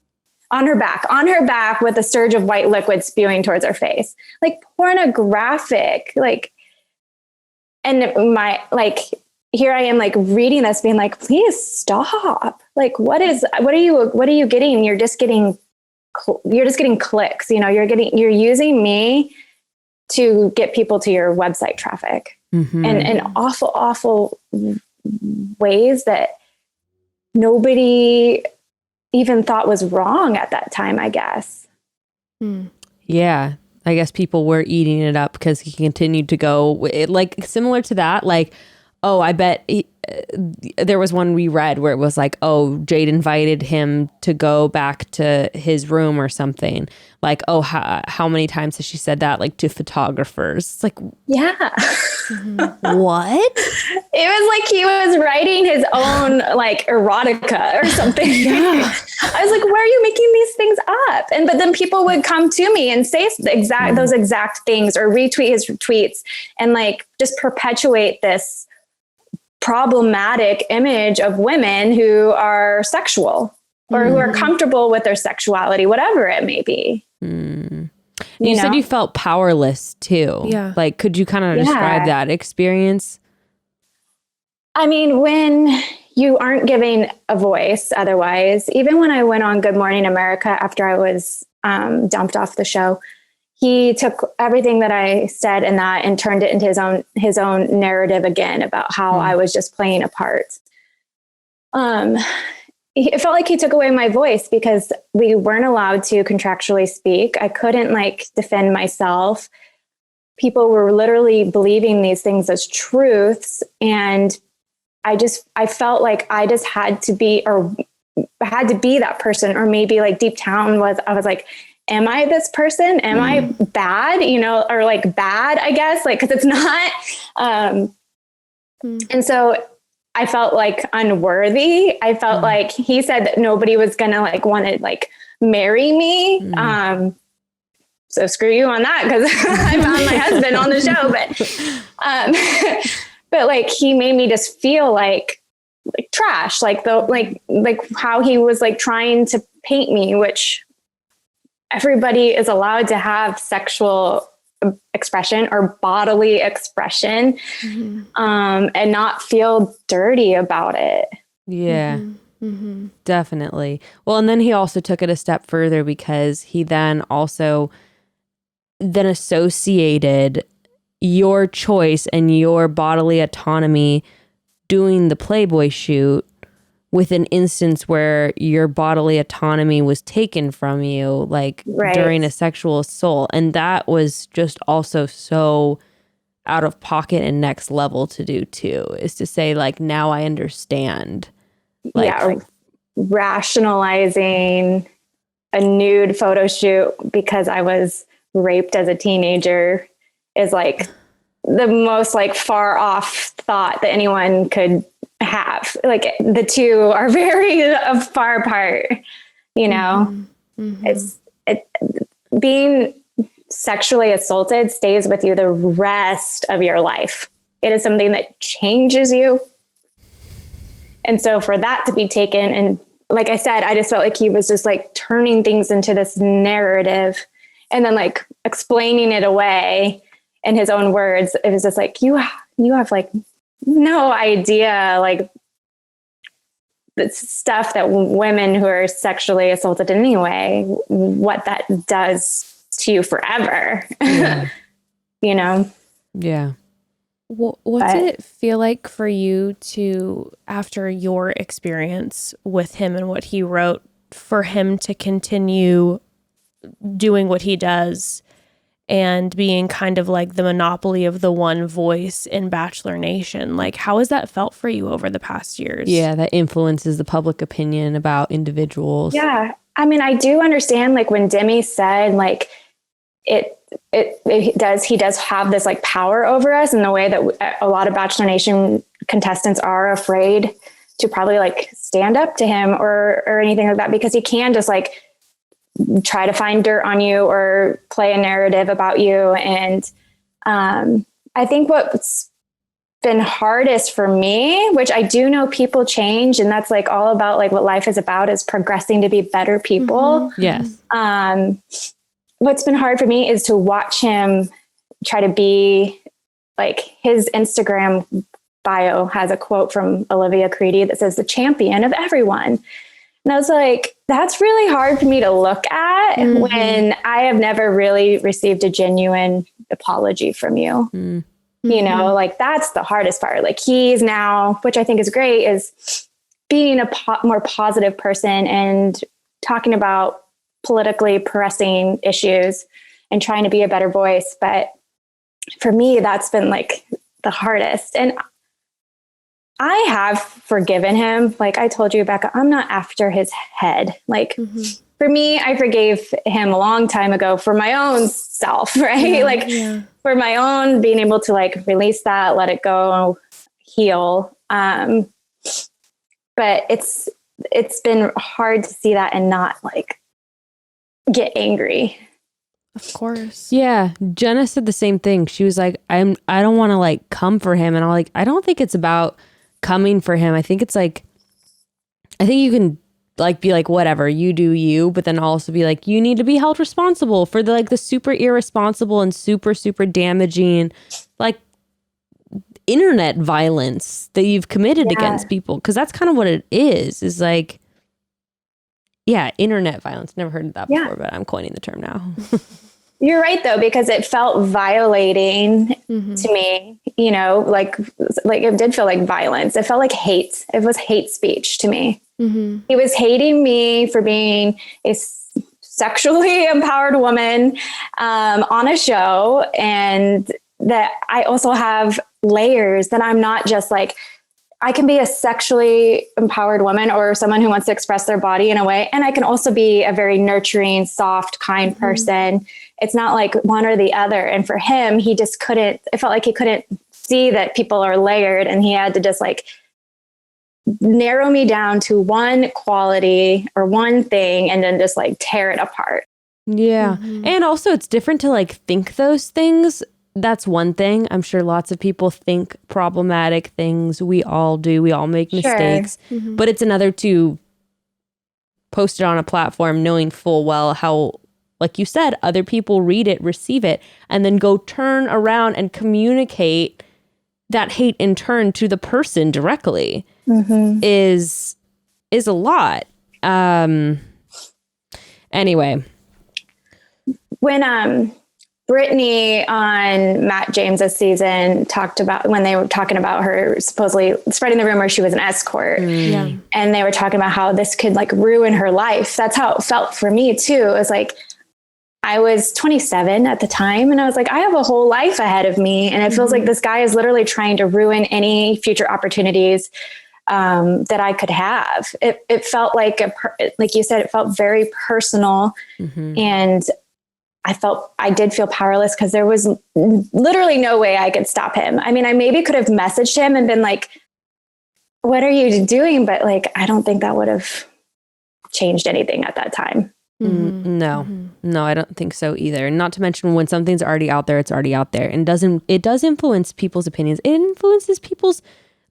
D: on her back with a surge of white liquid spewing towards her face, like pornographic, like, and here I am like reading this being like, please stop. Like, what are you getting? You're just getting clicks, you're using me to get people to your website traffic. And awful ways that nobody even thought was wrong at that time, I guess.
B: Yeah. I guess people were eating it up because he continued to go like similar to that. Like, oh, I bet there was one we read where it was like, oh, Jade invited him to go back to his room or something. Like, oh, how many times has she said that? Like to photographers. It's like,
D: yeah.
B: What?
D: It was like he was writing his own like erotica or something. Yeah. I was like, where are you making these things up? But then people would come to me and say those exact things or retweet his tweets and like just perpetuate this problematic image of women who are sexual or who are comfortable with their sexuality, whatever it may be.
B: You said you felt powerless too. Yeah. Like, could you kind of describe that experience?
D: I mean, when you aren't giving a voice otherwise, even when I went on Good Morning America after I was dumped off the show, he took everything that I said in that and turned it into his own narrative again about how I was just playing a part. It felt like he took away my voice because we weren't allowed to contractually speak. I couldn't like defend myself. people were literally believing these things as truths. And I felt like I just had to be that person, or maybe like deep down I was like, am I this person? Am I bad? Or like bad, I guess, like, cause it's not. And so I felt like unworthy. I felt like he said that nobody was going to like want to like marry me. So screw you on that, because I found my husband on the show. But like he made me just feel like trash, like how he was like trying to paint me, which everybody is allowed to have sexual expression or bodily expression, and not feel dirty about it.
B: Yeah. Definitely. Well, and then he also took it a step further, because he then associated your choice and your bodily autonomy doing the Playboy shoot with an instance where your bodily autonomy was taken from you, like during a sexual assault. And that was just also so out of pocket and next level to do too, is to say like, now I understand. Like,
D: rationalizing a nude photo shoot because I was raped as a teenager is like the most like far off thought that anyone could have. Like the two are very far apart, being sexually assaulted stays with you the rest of your life. It is something that changes you. And so for that to be taken, and like I said, I just felt like he was just like turning things into this narrative and then like explaining it away in his own words. It was just like, you have like no idea, like the stuff that women who are sexually assaulted anyway, what that does to you forever.
B: Yeah.
A: Yeah. What did it feel like for you to, after your experience with him and what he wrote, for him to continue doing what he does and being kind of like the monopoly of the one voice in Bachelor Nation? Like, how has that felt for you over the past years?
B: Yeah, that influences the public opinion about individuals.
D: Yeah. I mean, I do understand, like, when Demi said, like, he does have this like power over us in the way that a lot of Bachelor Nation contestants are afraid to probably like stand up to him or anything like that, because he can just like try to find dirt on you or play a narrative about you. And I think what's been hardest for me, which I do know people change, and that's like all about like what life is about, is progressing to be better people.
B: Yes.
D: What's been hard for me is to watch him try to be like, his Instagram bio has a quote from Olivia Creedy that says, "the champion of everyone." And I was like, that's really hard for me to look at when I have never really received a genuine apology from you. Like that's the hardest part. Like he's now, which I think is great, is being a more positive person and talking about politically pressing issues and trying to be a better voice. But for me, that's been like the hardest. And I have forgiven him. Like I told you, Becca, I'm not after his head. Like for me, I forgave him a long time ago for my own self, right? For my own being able to like release that, let it go, heal. But it's been hard to see that and not like get angry.
A: Of course.
B: Yeah. Jenna said the same thing. She was like, I don't want to like come for him. And I'm like, I don't think it's about coming for him. I think it's like, I think you can like be like, whatever, you do you, but then also be like, you need to be held responsible for the like the super irresponsible and super, super damaging like internet violence that you've committed against people. Cause that's kind of what it is like, yeah, internet violence. Never heard of that before, but I'm coining the term now.
D: You're right, though, because it felt violating to me, like it did feel like violence. It felt like hate. It was hate speech to me. He was hating me for being a sexually empowered woman on a show, and that I also have layers, that I'm not just like, I can be a sexually empowered woman or someone who wants to express their body in a way. And I can also be a very nurturing, soft, kind person. It's not like one or the other. And for him, he just couldn't, it felt like he couldn't see that people are layered, and he had to just like narrow me down to one quality or one thing and then just like tear it apart.
B: Yeah. And also it's different to like think those things. That's one thing. I'm sure lots of people think problematic things. We all do. We all make mistakes. But it's another to post it on a platform knowing full well how, like you said, other people read it, receive it, and then go turn around and communicate that hate in turn to the person directly is a lot. Anyway.
D: When Brittany on Matt James's season talked about, when they were talking about her supposedly spreading the rumor she was an escort, and they were talking about how this could like ruin her life. That's how it felt for me too. It was like, I was 27 at the time, and I was like, I have a whole life ahead of me. And it feels like this guy is literally trying to ruin any future opportunities that I could have. It felt like, like you said, it felt very personal. And I did feel powerless because there was literally no way I could stop him. I mean, I maybe could have messaged him and been like, what are you doing? But like, I don't think that would have changed anything at that time.
B: No, I don't think so either. Not to mention when something's already out there, it's already out there, and it does influence people's opinions. It influences people's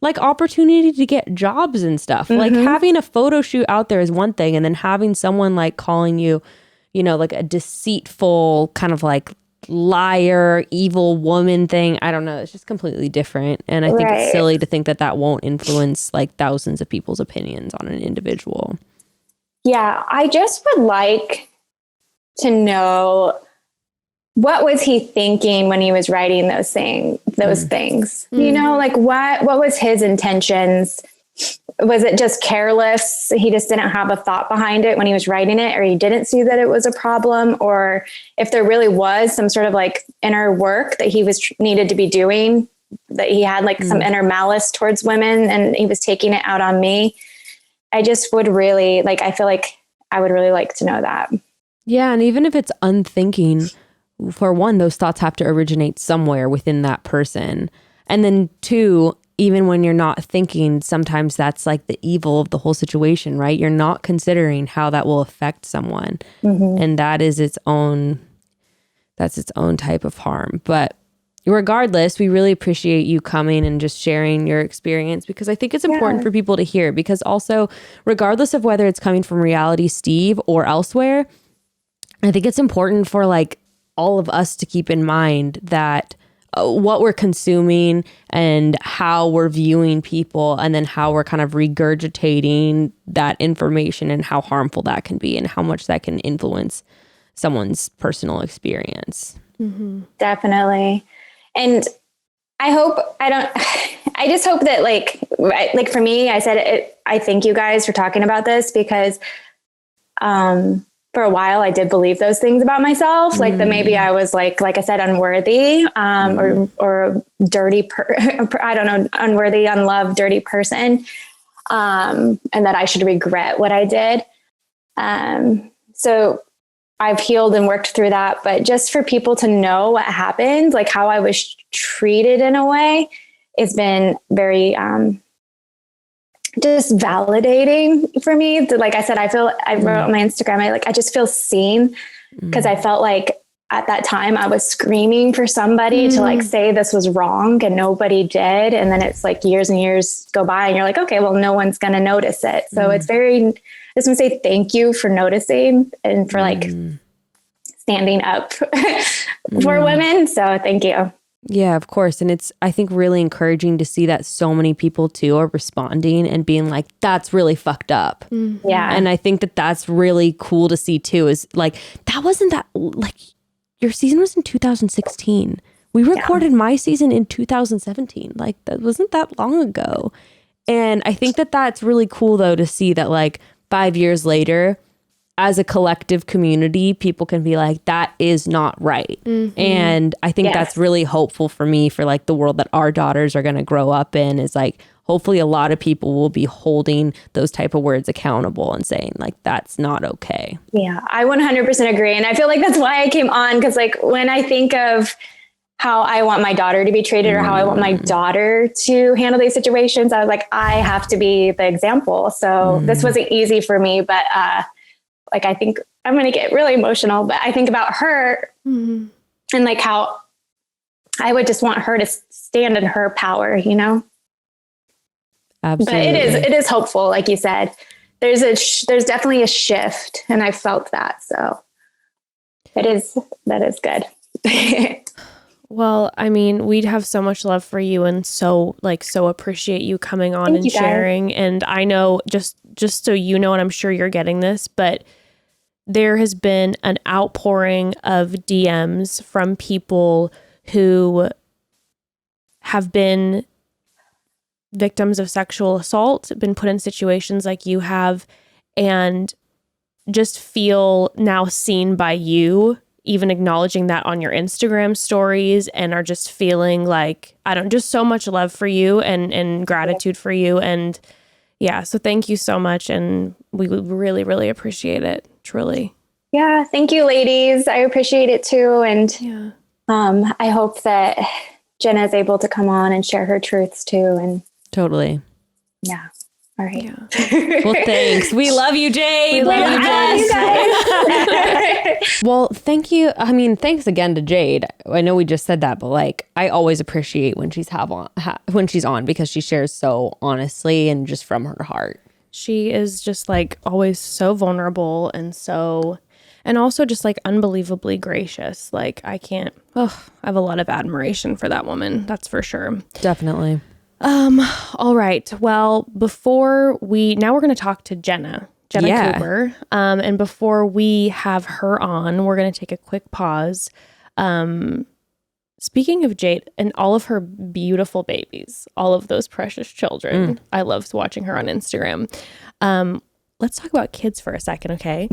B: like opportunity to get jobs and stuff. Like having a photo shoot out there is one thing, and then having someone like calling you, you know, like a deceitful kind of like liar, evil woman thing. I don't know. It's just completely different. And I think it's silly to think that that won't influence like thousands of people's opinions on an individual.
D: Yeah, I just would like to know, what was he thinking when he was writing those things? You know, like what was his intentions? Was it just careless? He just didn't have a thought behind it when he was writing it, or he didn't see that it was a problem, or if there really was some sort of like inner work that he needed to be doing, that he had like some inner malice towards women and he was taking it out on me. I just would really like, I feel like I would really like to know that.
B: Yeah. And even if it's unthinking, for one, those thoughts have to originate somewhere within that person. And then two, even when you're not thinking, sometimes that's like the evil of the whole situation, right? You're not considering how that will affect someone. And that is its own type of harm. But regardless, we really appreciate you coming and just sharing your experience, because I think it's important for people to hear, because also regardless of whether it's coming from Reality Steve or elsewhere, I think it's important for like all of us to keep in mind that what we're consuming and how we're viewing people, and then how we're kind of regurgitating that information and how harmful that can be and how much that can influence someone's personal experience.
D: Definitely. And I just hope that like for me, I said it, I thank you guys for talking about this, because for a while I did believe those things about myself, like that maybe I was like I said, unworthy, or dirty, I don't know, unworthy, unloved, dirty person. And that I should regret what I did. So I've healed and worked through that, but just for people to know what happened, like how I was treated in a way, it's been very, just validating for me. Like I said, I wrote on my Instagram, I just feel seen, because I felt like at that time I was screaming for somebody to like say this was wrong, and nobody did. And then it's like years and years go by and you're like, okay, well, no one's going to notice it. So it's very, I just want to say thank you for noticing and for like standing up for women. So thank you.
B: Yeah, of course. And it's, I think, really encouraging to see that so many people too are responding and being like, that's really fucked up.
D: Yeah.
B: And I think that that's really cool to see too, is like, that wasn't that, like, your season was in 2016. We recorded my season in 2017. Like, that wasn't that long ago. And I think that that's really cool though, to see that like 5 years later, as a collective community, people can be like, that is not right. And I think that's really hopeful for me, for like the world that our daughters are going to grow up in, is like, hopefully a lot of people will be holding those type of words accountable and saying like, that's not okay.
D: Yeah, I 100% agree. And I feel like that's why I came on. Cause like when I think of how I want my daughter to be treated or how I want my daughter to handle these situations, I was like, I have to be the example. So this wasn't easy for me, but like, I think I'm going to get really emotional, but I think about her and like how I would just want her to stand in her power, you know?
B: Absolutely.
D: But it is hopeful. Like you said, there's definitely a shift, and I felt that. So that is good.
A: Well, I mean, we'd have so much love for you and so appreciate you coming on and sharing. And I know just so you know, and I'm sure you're getting this, but there has been an outpouring of DMs from people who have been victims of sexual assault, been put in situations like you have, and just feel now seen by you, even acknowledging that on your Instagram stories, and are just feeling like, just so much love for you and gratitude for you. And yeah, so thank you so much. And we would really, really appreciate it. Truly.
D: Yeah. Thank you, ladies. I appreciate it too. And I hope that Jenna is able to come on and share her truths too. And
B: totally.
D: Yeah. All right. Yeah.
B: Well, thanks. We love you, Jade.
D: We love you
B: guys. Well, thank you. I mean, thanks again to Jade. I know we just said that, but like, I always appreciate when she's when she's on, because she shares so honestly and just from her heart.
A: She is just like always so vulnerable and also just like unbelievably gracious. Like I have a lot of admiration for that woman. That's for sure.
B: Definitely.
A: All right. Well, now we're going to talk to Jenna Cooper. And before we have her on, we're going to take a quick pause. Speaking of Jade and all of her beautiful babies, all of those precious children, I loved watching her on Instagram. Let's talk about kids for a second, okay?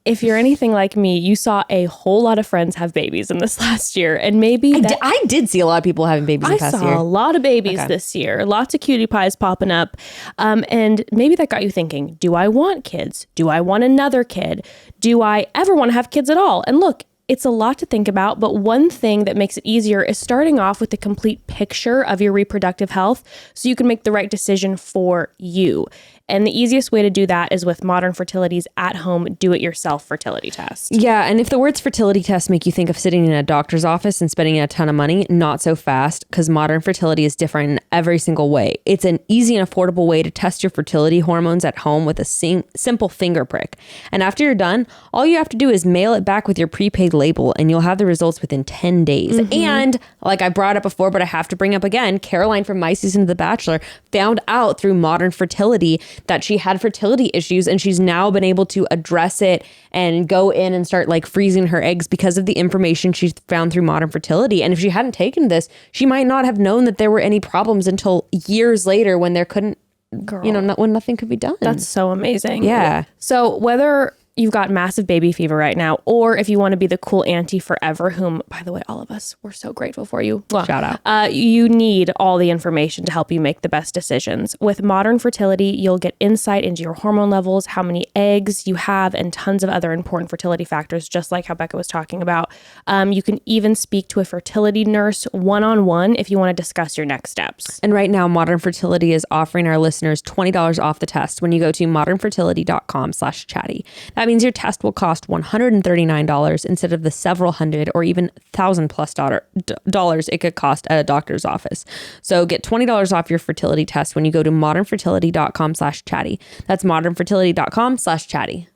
A: If you're anything like me, you saw a whole lot of friends have babies in this last year. And maybe
B: I did see a lot of people having babies this past year.
A: I saw a lot of babies this year. Lots of cutie pies popping up. And maybe that got you thinking, do I want kids? Do I want another kid? Do I ever want to have kids at all? And look, it's a lot to think about, but one thing that makes it easier is starting off with a complete picture of your reproductive health so you can make the right decision for you. And the easiest way to do that is with Modern Fertility's at-home do-it-yourself fertility test.
B: Yeah, and if the words fertility test make you think of sitting in a doctor's office and spending a ton of money, not so fast, because Modern Fertility is different in every single way. It's an easy and affordable way to test your fertility hormones at home with a simple finger prick. And after you're done, all you have to do is mail it back with your prepaid label, and you'll have the results within 10 days. And like I brought up before, but I have to bring up again, Caroline from my season of The Bachelor found out through Modern Fertility that she had fertility issues, and she's now been able to address it and go in and start like freezing her eggs because of the information she found through Modern Fertility. And if she hadn't taken this, she might not have known that there were any problems until years later when there couldn't, when nothing could be done.
A: That's so amazing.
B: Yeah.
A: So whether you've got massive baby fever right now, or if you want to be the cool auntie forever, whom, by the way, all of us, we're so grateful for you.
B: Well, shout out.
A: You need all the information to help you make the best decisions. With Modern Fertility, you'll get insight into your hormone levels, how many eggs you have, and tons of other important fertility factors, just like how Becca was talking about. You can even speak to a fertility nurse one-on-one if you want to discuss your next steps.
B: And right now, Modern Fertility is offering our listeners $20 off the test when you go to modernfertility.com/chatty. That means your test will cost $139 instead of the several hundred or even $1,000+ it could cost at a doctor's office. So get $20 off your fertility test when you go to modernfertility.com/chatty. That's modernfertility.com/chatty.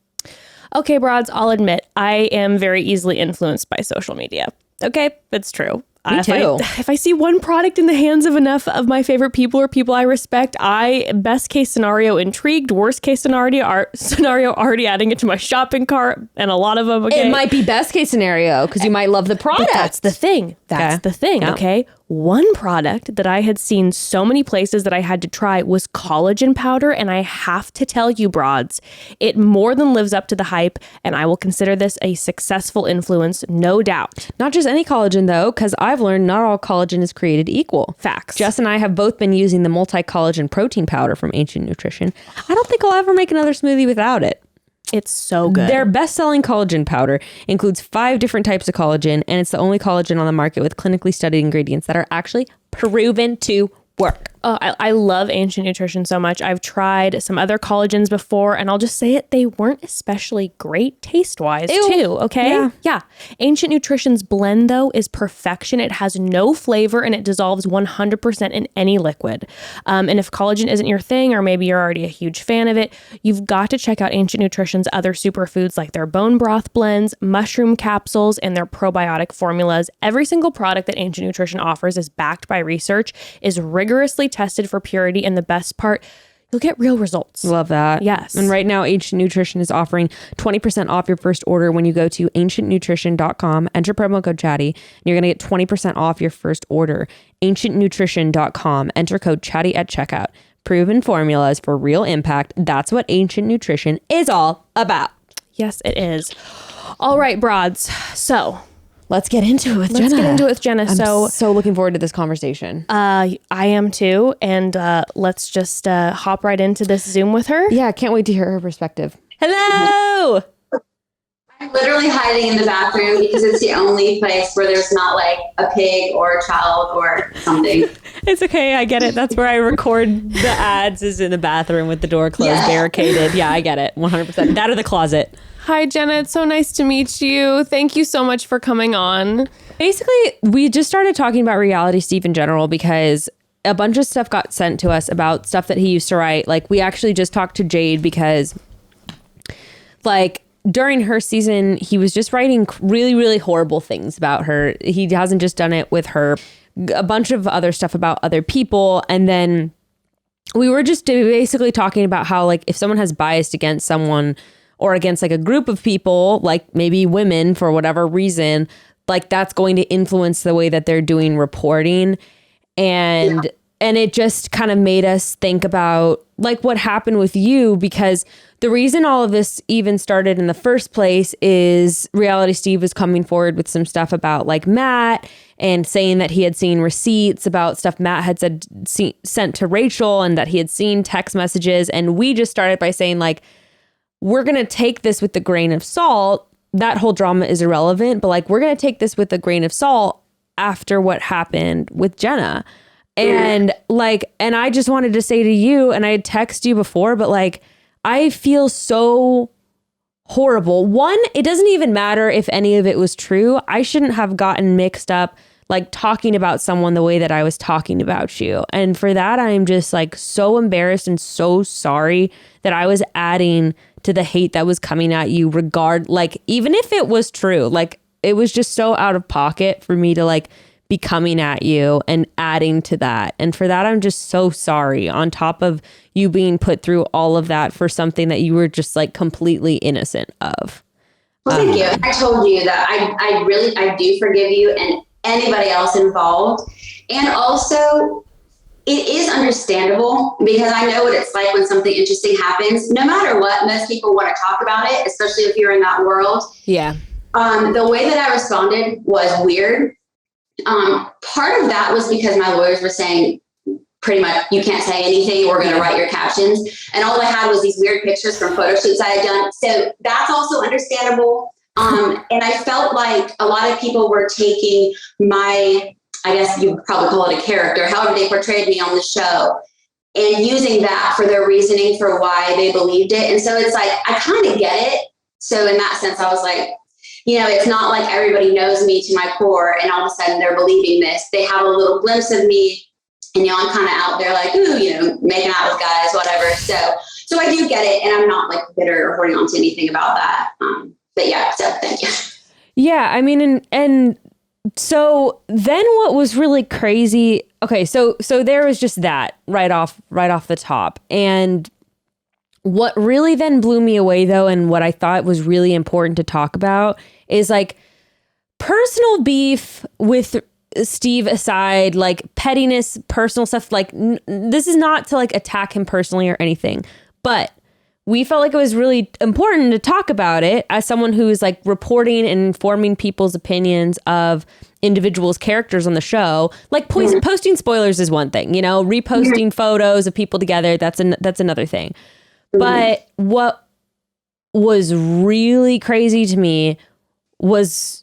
A: Okay, broads, I'll admit I am very easily influenced by social media. Okay, it's true.
B: Me too.
A: If I see one product in the hands of enough of my favorite people or people I respect, best case scenario intrigued, worst case scenario already adding it to my shopping cart, and a lot of them. Okay?
B: It might be best case scenario because you might love the product.
A: But that's the thing. Okay. One product that I had seen so many places that I had to try was collagen powder, and I have to tell you, broads, it more than lives up to the hype, and I will consider this a successful influence, no doubt.
B: Not just any collagen though, because I've learned not all collagen is created equal.
A: Facts.
B: Jess and I have both been using the multi-collagen protein powder from Ancient Nutrition. I don't think I'll ever make another smoothie without it.
A: It's so good.
B: Their best-selling collagen powder includes 5 different types of collagen, and it's the only collagen on the market with clinically studied ingredients that are actually proven to work.
A: Oh, I love Ancient Nutrition so much. I've tried some other collagens before, and I'll just say it, they weren't especially great taste-wise, too, okay? Yeah. Ancient Nutrition's blend, though, is perfection. It has no flavor, and it dissolves 100% in any liquid. And if collagen isn't your thing, or maybe you're already a huge fan of it, you've got to check out Ancient Nutrition's other superfoods like their bone broth blends, mushroom capsules, and their probiotic formulas. Every single product that Ancient Nutrition offers is backed by research, is rigorously tested for purity, and the best part, you'll get real results.
B: Love that.
A: Yes.
B: And right now, Ancient Nutrition is offering 20% off your first order when you go to ancientnutrition.com, enter promo code chatty, and you're going to get 20% off your first order. ancientnutrition.com, enter code chatty at checkout. Proven formulas for real impact. That's what Ancient Nutrition is all about.
A: Yes, it is. All right, broads. So
B: let's get into it with Jenna.
A: Let's get into it with Jenna.
B: I'm so looking forward to this conversation.
A: I am too. And let's just hop right into this Zoom with her.
B: Yeah, can't wait to hear her perspective. Hello!
E: I'm literally hiding in the bathroom because it's the only place where there's not like a pig or a child or something.
B: It's okay. I get it. That's where I record the ads, is in the bathroom with the door closed, barricaded. Yeah, I get it. 100%. That or the closet.
A: Hi, Jenna. It's so nice to meet you. Thank you so much for coming on.
B: Basically, we just started talking about Reality Steve in general because a bunch of stuff got sent to us about stuff that he used to write. Like, we actually just talked to Jade because, like, during her season, he was just writing really, really horrible things about her. He hasn't just done it with her. A bunch of other stuff about other people. And then we were just basically talking about how, like, if someone has bias against someone or against like a group of people, like maybe women for whatever reason, like that's going to influence the way that they're doing reporting. And it just kind of made us think about like what happened with you, because the reason all of this even started in the first place is Reality Steve was coming forward with some stuff about like Matt and saying that he had seen receipts about stuff Matt had sent to Rachel, and that he had seen text messages. And we just started by saying like, we're going to take this with a grain of salt. That whole drama is irrelevant, but like, we're going to take this with a grain of salt after what happened with Jenna. And like, and I just wanted to say to you, and I had texted you before, but like, I feel so horrible. One, it doesn't even matter if any of it was true. I shouldn't have gotten mixed up like talking about someone the way that I was talking about you. And for that, I'm just like so embarrassed and so sorry that I was adding to the hate that was coming at you, like, even if it was true, like it was just so out of pocket for me to like be coming at you and adding to that. And for that, I'm just so sorry, on top of you being put through all of that for something that you were just like completely innocent of.
E: Well, thank you. I told you that I do forgive you and anybody else involved. And also, it is understandable because I know what it's like when something interesting happens. No matter what, most people want to talk about it, especially if you're in that world.
B: Yeah.
E: The way that I responded was weird. Part of that was because my lawyers were saying pretty much, you can't say anything, we're going to write your captions. And all I had was these weird pictures from photo shoots I had done. So that's also understandable. And I felt like a lot of people were taking my, I guess you would probably call it a character, however they portrayed me on the show, and using that for their reasoning for why they believed it. And so it's like, I kind of get it. So in that sense, I was like, you know, it's not like everybody knows me to my core and all of a sudden they're believing this. They have a little glimpse of me, and, you know, I'm kind of out there like, ooh, you know, making out with guys, whatever. So I do get it. And I'm not like bitter or holding on to anything about that. But yeah, so thank you.
B: Yeah. I mean, and so then what was really crazy. Okay. So there was just that right off the top. And what really then blew me away though, and what I thought was really important to talk about, is like personal beef with Steve aside, like pettiness, personal stuff, like this is not to like attack him personally or anything, but we felt like it was really important to talk about it as someone who is like reporting and informing people's opinions of individuals' characters on the show. Like posting spoilers is one thing, you know, reposting photos of people together. That's another thing. But what was really crazy to me was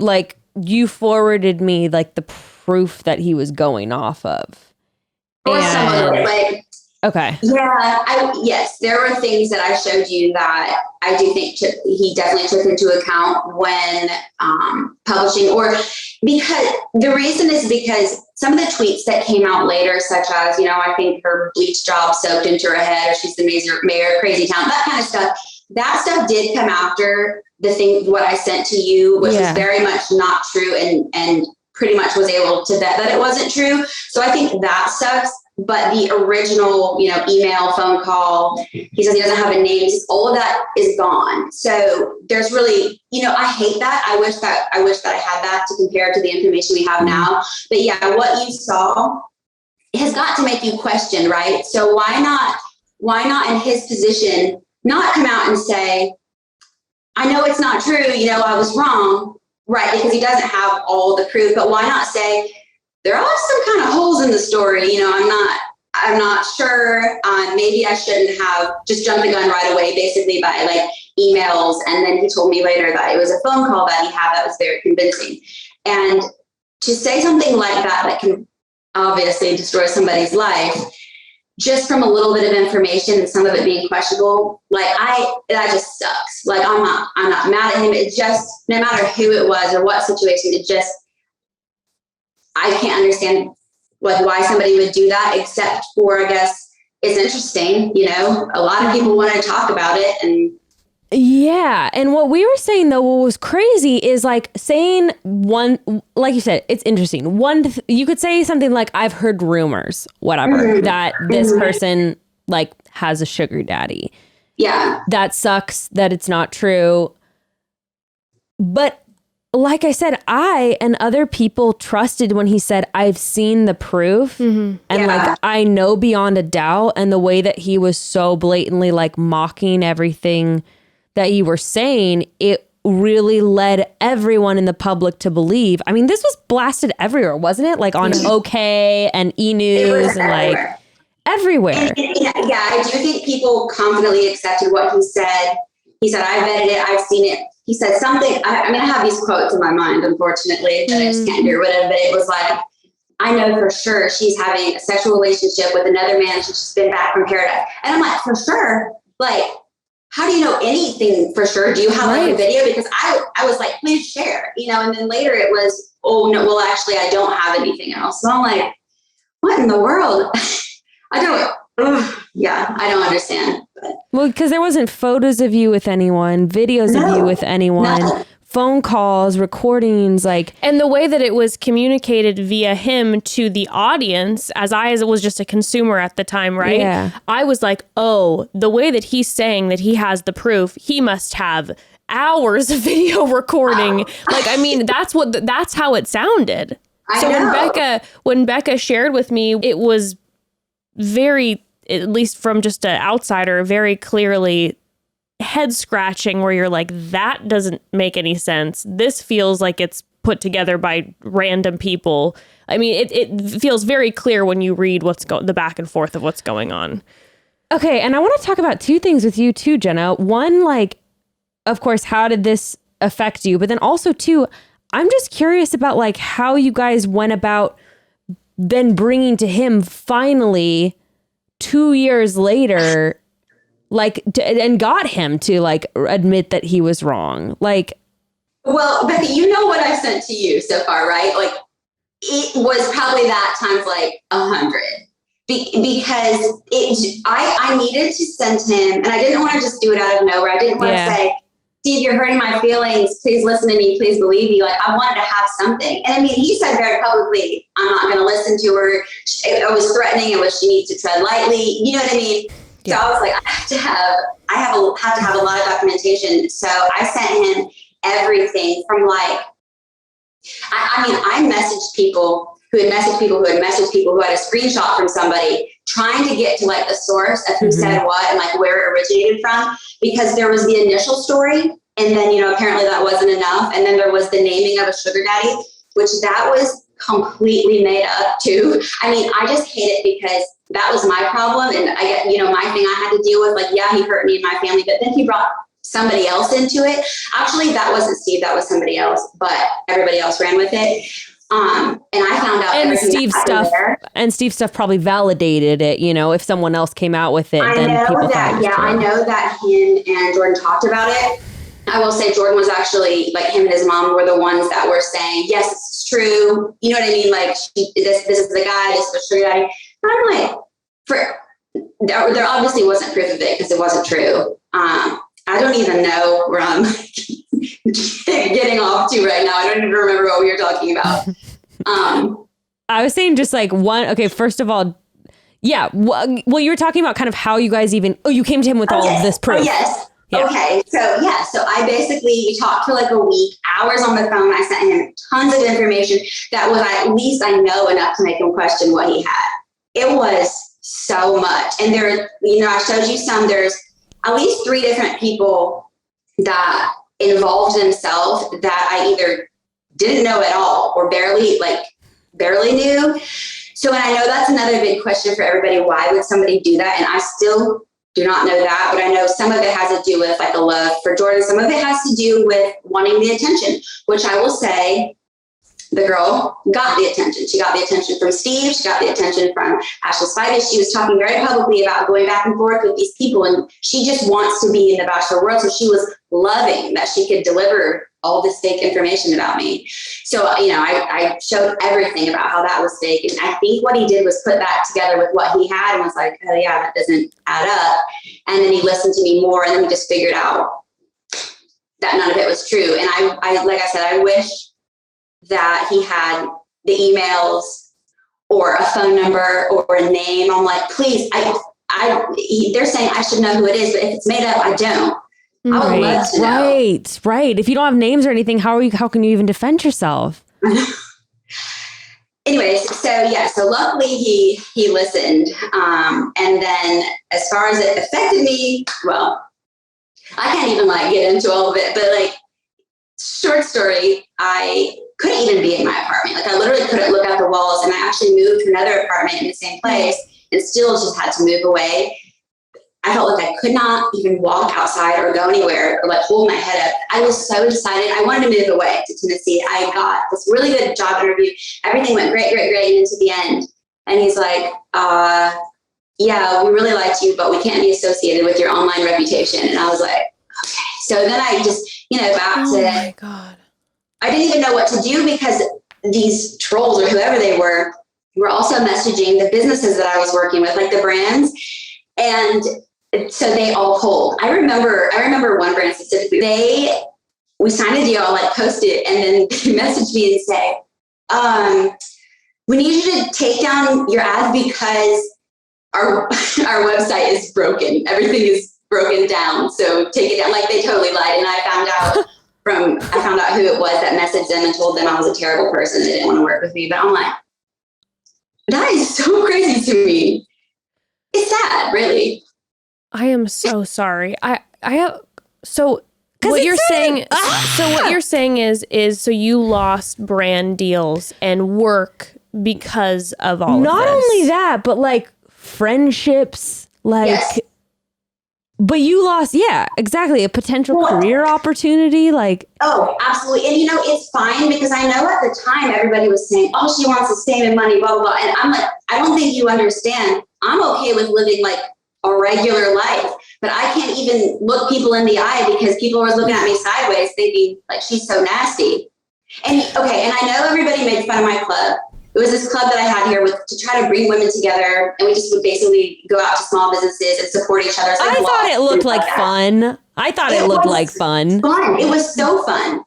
B: like you forwarded me like the proof that he was going off of.
E: Or some of it, like.
B: Okay.
E: Yeah. Yes, there were things that I showed you that I do think he definitely took into account when publishing, or because the reason is because some of the tweets that came out later, such as, you know, I think her bleach job soaked into her head, or she's the mayor of crazy town, that kind of stuff. That stuff did come after the thing, what I sent to you, which was very much not true, and pretty much was able to vet that it wasn't true. So I think that sucks. But the original, you know, email, phone call, he says he doesn't have a name. All of that is gone. So there's really, you know, I hate that. I wish that I had that to compare to the information we have now. But yeah, what you saw has got to make you question, right? So why not in his position, not come out and say, I know it's not true, you know, I was wrong, right? Because he doesn't have all the proof, but why not say, there are some kind of holes in the story. You know, I'm not sure. Maybe I shouldn't have just jumped the gun right away, basically by like emails. And then he told me later that it was a phone call that he had that was very convincing. And to say something like that can obviously destroy somebody's life, just from a little bit of information and some of it being questionable, like that just sucks. Like I'm not mad at him. It just, no matter who it was or what situation, it just, I can't understand like why somebody would do that, except for, I guess it's interesting. You know, a lot of people want to talk about it. And
B: yeah. And what we were saying though, what was crazy is like saying one, like you said, it's interesting. You could say something like, I've heard rumors, whatever, that this person like has a sugar daddy.
E: Yeah.
B: That sucks that it's not true. But like I said, I and other people trusted when he said, I've seen the proof and like, I know beyond a doubt. And the way that he was so blatantly like mocking everything that you were saying, it really led everyone in the public to believe. I mean, this was blasted everywhere, wasn't it? Like on OK and E! News and like everywhere.
E: Yeah, I do think people confidently accepted what he said. He said, I vetted it. I've seen it. He said something, I mean, I have these quotes in my mind, unfortunately, that I just can't get rid of, but it was like, I know for sure she's having a sexual relationship with another man. She's just been back from paradise. And I'm like, for sure? Like, how do you know anything for sure? Do you have like a video? Because I was like, please share, you know, and then later it was, oh no, well, actually I don't have anything else. So I'm like, what in the world? I don't understand. But.
B: Well, because there wasn't photos of you with anyone, videos of you with anyone, phone calls, recordings, like.
A: And the way that it was communicated via him to the audience, as was just a consumer at the time, right?
B: Yeah.
A: I was like, oh, the way that he's saying that he has the proof, he must have hours of video recording. Like, I mean, that's how it sounded. When Becca shared with me, it was very, at least from just an outsider, very clearly head scratching, where you're like, that doesn't make any sense. This feels like it's put together by random people. I mean, it feels very clear when you read the back and forth of what's going on.
B: Okay. And I want to talk about two things with you too, Jenna. One, like, of course, how did this affect you? But then also two, I'm just curious about like how you guys went about then bringing to him finally 2 years later, like, and got him to like admit that he was wrong. Like,
E: well, Becky, you know what I sent to you so far, right? Like, it was probably that times like 100 because I needed to send him, and I didn't want to just do it out of nowhere. I didn't want to say, Steve, you're hurting my feelings. Please listen to me. Please believe me. Like, I wanted to have something. And I mean, he said very publicly, I'm not going to listen to her. I was threatening. It was, she needs to tread lightly. You know what I mean? Yeah. So I was like, I have to have a lot of documentation. So I sent him everything from like I messaged people who had messaged people who had messaged people who had a screenshot from somebody trying to get to like the source of who said what and like where it originated from, because there was the initial story. And then, you know, apparently that wasn't enough. And then there was the naming of a sugar daddy, which that was completely made up too. I mean, I just hate it because that was my problem. And I get, you know, my thing I had to deal with, like, yeah, he hurt me and my family, but then he brought somebody else into it. Actually, that wasn't Steve, that was somebody else, but everybody else ran with it. And I found out
B: and Steve's stuff probably validated it. You know, if someone else came out with it, then people thought it was true.
E: I know that him and Jordan talked about it. I will say Jordan was actually, like, him and his mom were the ones that were saying, yes, it's true. You know what I mean? Like, this is the guy, this was sugar daddy. And I'm like, there obviously wasn't proof of it because it wasn't true. I don't even know where I'm getting off to right now. I don't even remember what we were talking about.
B: I was saying just like first of all, yeah. Well, you were talking about kind of how you guys you came to him with all of this proof.
E: Oh, yes.
B: Yeah.
E: Okay. So we talked for like a week, hours on the phone. I sent him tons of information that was at least I know enough to make him question what he had. It was so much. And there, you know, I showed you some, there's at least 3 different people that involved themselves that I either didn't know at all or barely knew. So, and I know that's another big question for everybody. Why would somebody do that? And I still do not know that, but I know some of it has to do with like a love for Jordan. Some of it has to do with wanting the attention, which I will say the girl got the attention. She got the attention from Steve. She got the attention from Ashley Spivey. She was talking very publicly about going back and forth with these people, and she just wants to be in the Bachelor world. So she was loving that she could deliver all this fake information about me. So, you know, I showed everything about how that was fake. And I think what he did was put that together with what he had and was like, oh yeah, that doesn't add up. And then he listened to me more, and then he just figured out that none of it was true. And I like I said, I wish that he had the emails or a phone number or a name. I'm like, please, they're saying I should know who it is, but if it's made up, I don't. I would love to know.
B: Right. If you don't have names or anything, how can you even defend yourself?
E: Anyways, so luckily he listened. And then as far as it affected me, well, I can't even like get into all of it, but like, short story, I couldn't even be in my apartment. Like I literally couldn't look out the walls, and I actually moved to another apartment in the same place and still just had to move away. I felt like I could not even walk outside or go anywhere or like hold my head up. I was so excited. I wanted to move away to Tennessee. I got this really good job interview. Everything went great. And into the end. And he's like, yeah, we really liked you, but we can't be associated with your online reputation. And I was like, okay. So then I just, my God. I didn't even know what to do because these trolls or whoever they were also messaging the businesses that I was working with, like the brands. And so they all pulled. I remember one brand specifically. We signed a deal, I'll like post it, and then they messaged me and say, we need you to take down your ads because our website is broken. Everything is broken down. So take it down. Like they totally lied. And I found out who it was that messaged them and told them I was a terrible person and they didn't want to work with me. But I'm like, that is so crazy to me. It's sad, really.
A: I am so sorry. What you're saying is so you lost brand deals and work because of all of this.
B: Not only that, but like friendships, like yes. But you lost, yeah, exactly, a potential career opportunity, like.
E: Oh, absolutely. And it's fine because I know at the time everybody was saying, oh, she wants to fame and money, blah, blah, blah. And I'm like, I don't think you understand. I'm okay with living like a regular life, but I can't even look people in the eye because people were looking at me sideways thinking like, she's so nasty. And I know everybody made fun of my club. It was this club that I had here to try to bring women together, and we just would basically go out to small businesses and support each other.
B: I thought it looked like fun. I thought it looked like fun.
E: It was so fun.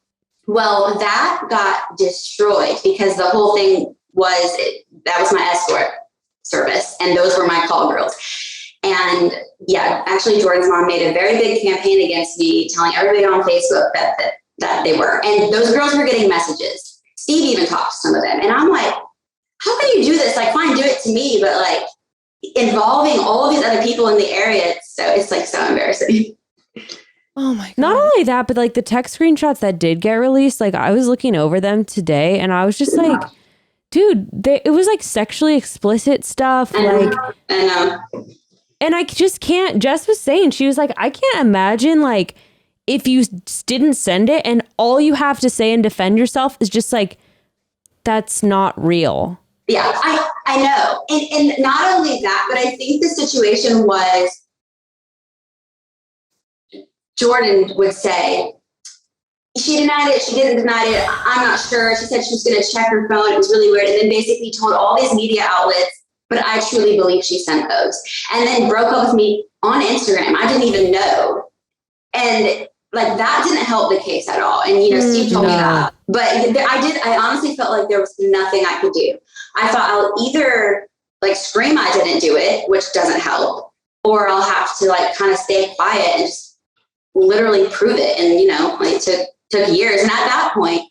E: Well, that got destroyed because the whole thing that was my escort service, and those were my call girls. And yeah, actually Jordan's mom made a very big campaign against me, telling everybody on Facebook that they were. And those girls were getting messages Steve even talked to some of them. And I'm like, how can you do this? Like, fine, do it to me, but like involving all of these other people in the area, it's like so embarrassing.
A: Oh my God.
B: Not only that, but like the text screenshots that did get released, like I was looking over them today and I was just like, dude, it was like sexually explicit stuff. Like,
E: I know.
B: And I just can't, Jess was saying, she was like, I can't imagine like if you didn't send it and all you have to say and defend yourself is just like, that's not real.
E: Yeah, I know. And not only that, but I think the situation was, Jordan would say, she denied it, she didn't deny it, I'm not sure. She said she was going to check her phone. It was really weird. And then basically told all these media outlets, but I truly believe she sent those. And then broke up with me on Instagram. I didn't even know. And like that didn't help the case at all. And, you know, Steve told me that. But I honestly felt like there was nothing I could do. I thought I'll either like scream I didn't do it, which doesn't help, or I'll have to like kind of stay quiet and just literally prove it. And, you know, like it took years. And at that point,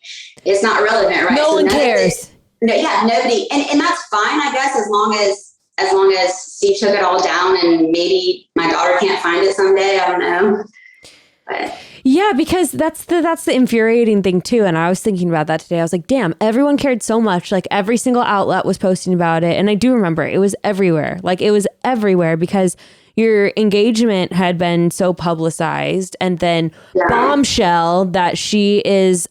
E: it's not relevant, right?
B: No one cares.
E: Nobody. And that's fine, I guess, as long as Steve took it all down and maybe my daughter can't find it someday. I don't know. But.
B: Yeah, because that's the infuriating thing too. And I was thinking about that today. I was like, damn, everyone cared so much. Like every single outlet was posting about it. And I do remember it was everywhere. Like it was everywhere because your engagement had been so publicized. And then bombshell that she is,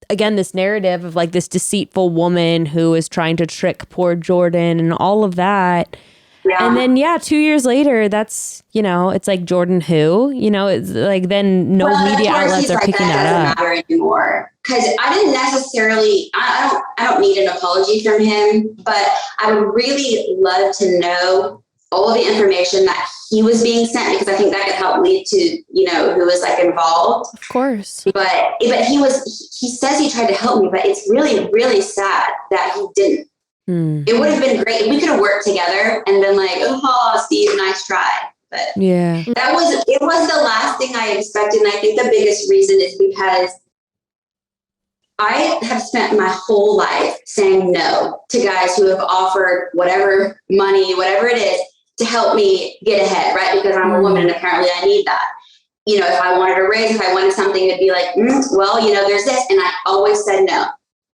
B: again, this narrative of like this deceitful woman who is trying to trick poor Jordan and all of that. Yeah. And then, 2 years later, that's, you know, it's like Jordan who, you know, it's like then media outlets are picking that up.
E: Doesn't matter anymore. Because I didn't necessarily, I don't need an apology from him, but I would really love to know all the information that he was being sent, because I think that could help lead to, you know, who was like involved.
A: Of course.
E: But he says he tried to help me, but it's really, really sad that he didn't. It would have been great if we could have worked together and been like, oh, Steve, nice try. But
B: yeah,
E: it was the last thing I expected. And I think the biggest reason is because I have spent my whole life saying no to guys who have offered whatever money, whatever it is, to help me get ahead, right? Because I'm a woman and apparently I need that. You know, if I wanted a raise, if I wanted something, it'd be like, well, you know, there's this. And I always said no.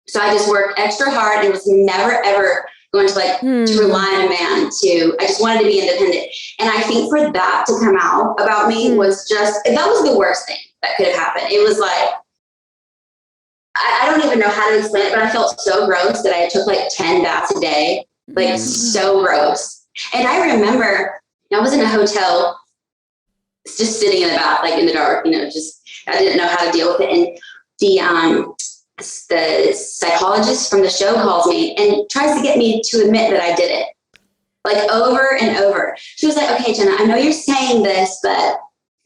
E: So I just worked extra hard and was never, ever going to to rely on a man I just wanted to be independent. And I think for that to come out about me was that was the worst thing that could have happened. It was like, I don't even know how to explain it, but I felt so gross that I took like 10 baths a day, like so gross. And I remember I was in a hotel just sitting in the bath, like in the dark, you know, just, I didn't know how to deal with it. And the psychologist from the show calls me and tries to get me to admit that I did it, like over and over. She was like, okay, Jenna, I know you're saying this, but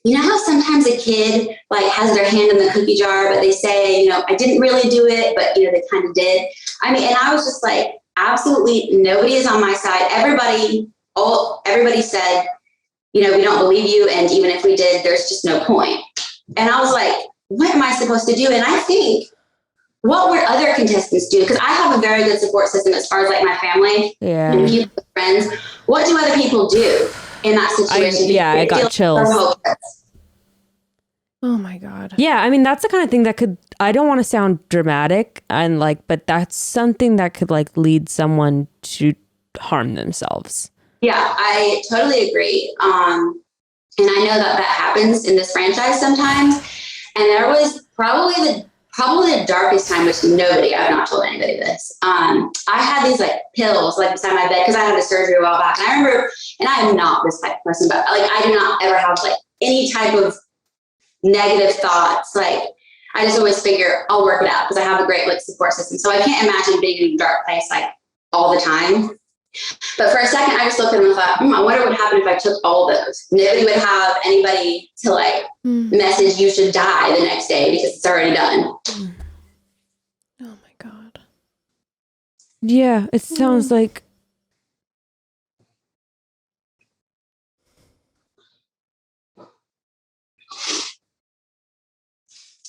E: you know how sometimes a kid like has their hand in the cookie jar, but they say, you know, I didn't really do it, but you know, they kind of did. I mean, and I was just like, absolutely nobody is on my side. Everybody said, you know, we don't believe you. And even if we did, there's just no point. And I was like, what am I supposed to do? And I think, what would other contestants do? Because I have a very good support system as far as like my family and people, friends. What do other people do in that situation?
B: I got chills.
A: Oh my God.
B: Yeah, I mean, that's the kind of thing that could, I don't want to sound dramatic and like, but that's something that could like lead someone to harm themselves.
E: Yeah, I totally agree. And I know that happens in this franchise sometimes. And there was probably the darkest time, which I've not told anybody this. I had these like pills like beside my bed because I had a surgery a while back. And I remember, and I am not this type of person, but like I do not ever have like any type of negative thoughts. Like I just always figure I'll work it out because I have a great like support system. So I can't imagine being in a dark place like all the time. But for a second, I just looked at them and thought, I wonder what would happen if I took all those. Nobody would have anybody to like message you should die the next day because it's already done.
A: Oh my God.
B: Yeah, it sounds like.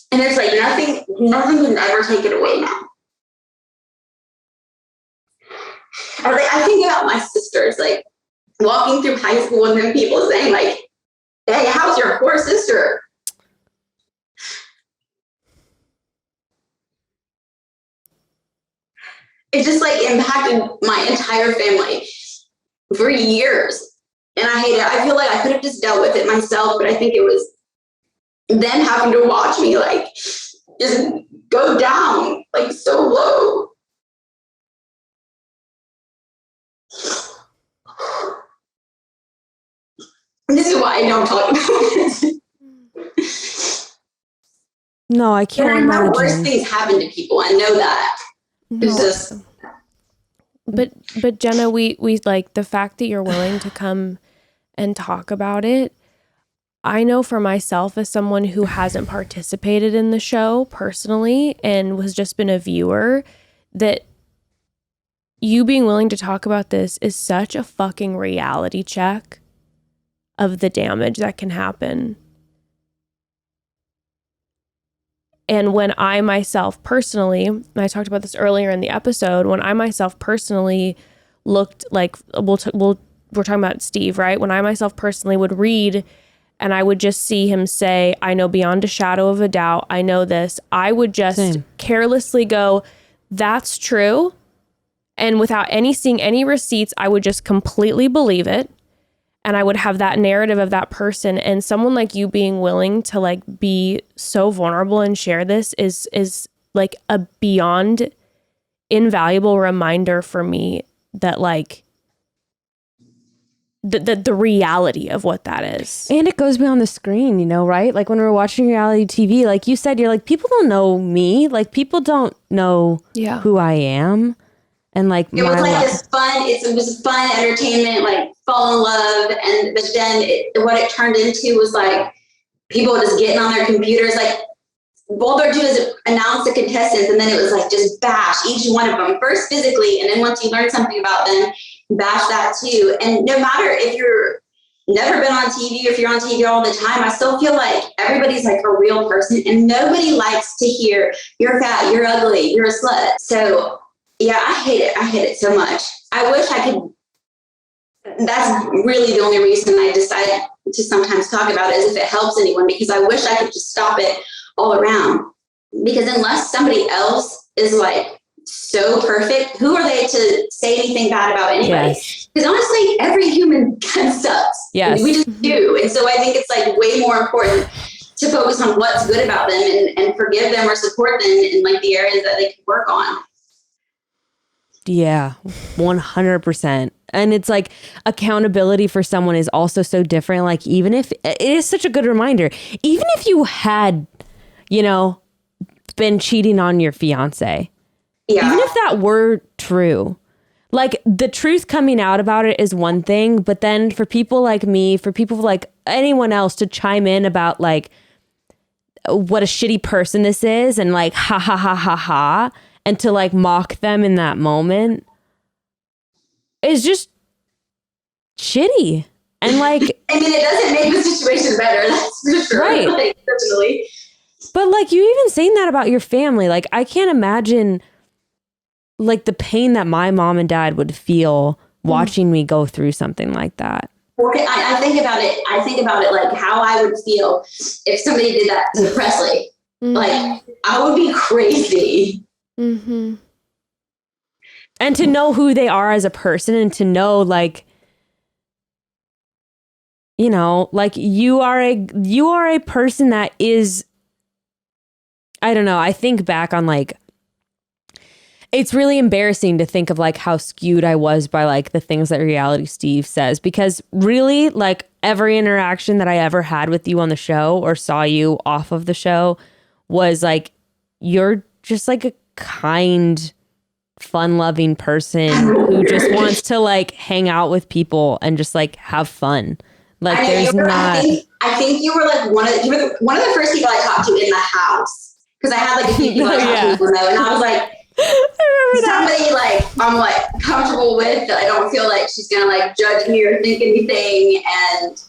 E: And there's like nothing can ever take it away now. Or like, I think about my sisters, like walking through high school and then people saying like, hey, how's your poor sister? It just like impacted my entire family for years. And I hate it. I feel like I could have just dealt with it myself, but I think it was them having to watch me like just go down like so low. This is why I don't talk about it.
B: No, I can't
E: And I know
B: imagine.
E: worse things happen to people. I know that. It's just.
A: But Jenna, we like the fact that you're willing to come and talk about it. I know for myself, as someone who hasn't participated in the show personally and has just been a viewer, that you being willing to talk about this is such a fucking reality check of the damage that can happen. And when I myself personally, and I talked about this earlier in the episode, when I myself personally looked like, we're talking about Steve, right? When I myself personally would read and I would just see him say, I know beyond a shadow of a doubt, I know this, I would just carelessly go, that's true. And without seeing any receipts, I would just completely believe it. And I would have that narrative of that person. And someone like you being willing to like be so vulnerable and share this is like a beyond invaluable reminder for me that like the reality of what that is.
B: And it goes beyond the screen, you know, right? Like when we're watching reality TV, like you said, you're like, people don't know me. Like people don't know who I am. And like
E: it was like this fun, it was fun entertainment, like fall in love. And but then what it turned into was like people just getting on their computers, like all they're doing is announce the contestants, and then it was like just bash each one of them first physically, and then once you learn something about them, bash that too. And no matter if you're never been on TV or if you're on TV all the time, I still feel like everybody's like a real person, and nobody likes to hear you're fat, you're ugly, you're a slut. So yeah, I hate it. I hate it so much. I wish I could. That's really the only reason I decide to sometimes talk about it, is if it helps anyone, because I wish I could just stop it all around. Because unless somebody else is like so perfect, who are they to say anything bad about anybody? Because honestly, every human sucks.
B: Yes.
E: We just do. And so I think it's like way more important to focus on what's good about them and forgive them or support them in like the areas that they can work on.
B: Yeah, 100%. And it's like accountability for someone is also so different. Like even if it is such a good reminder, even if you had, you know, been cheating on your fiance, even if that were true, like the truth coming out about it is one thing. But then for people like me, for people like anyone else to chime in about like what a shitty person this is and like, ha ha ha ha ha. And to like mock them in that moment is just shitty. And like,
E: I mean, it doesn't make the situation better. That's for sure.
B: Right.
E: Like, personally.
B: But like you even saying that about your family, like I can't imagine like the pain that my mom and dad would feel watching me go through something like that.
E: I think about it. I think about it like how I would feel if somebody did that to Presley. Like I would be crazy.
B: Mm-hmm. And to know who they are as a person, and to know like, you know, like you are a person that is, I don't know, I think back on like, it's really embarrassing to think of like how skewed I was by like the things that Reality Steve says, because really like every interaction that I ever had with you on the show or saw you off of the show was like, you're just like a kind, fun-loving person who just wants to like hang out with people and just like have fun. Like there's not.
E: I think you were like one of the first people I talked to in the house, because I had like a few people I talked to in the and I was like, I remember somebody like I'm like comfortable with that I don't feel like she's gonna like judge me or think anything. And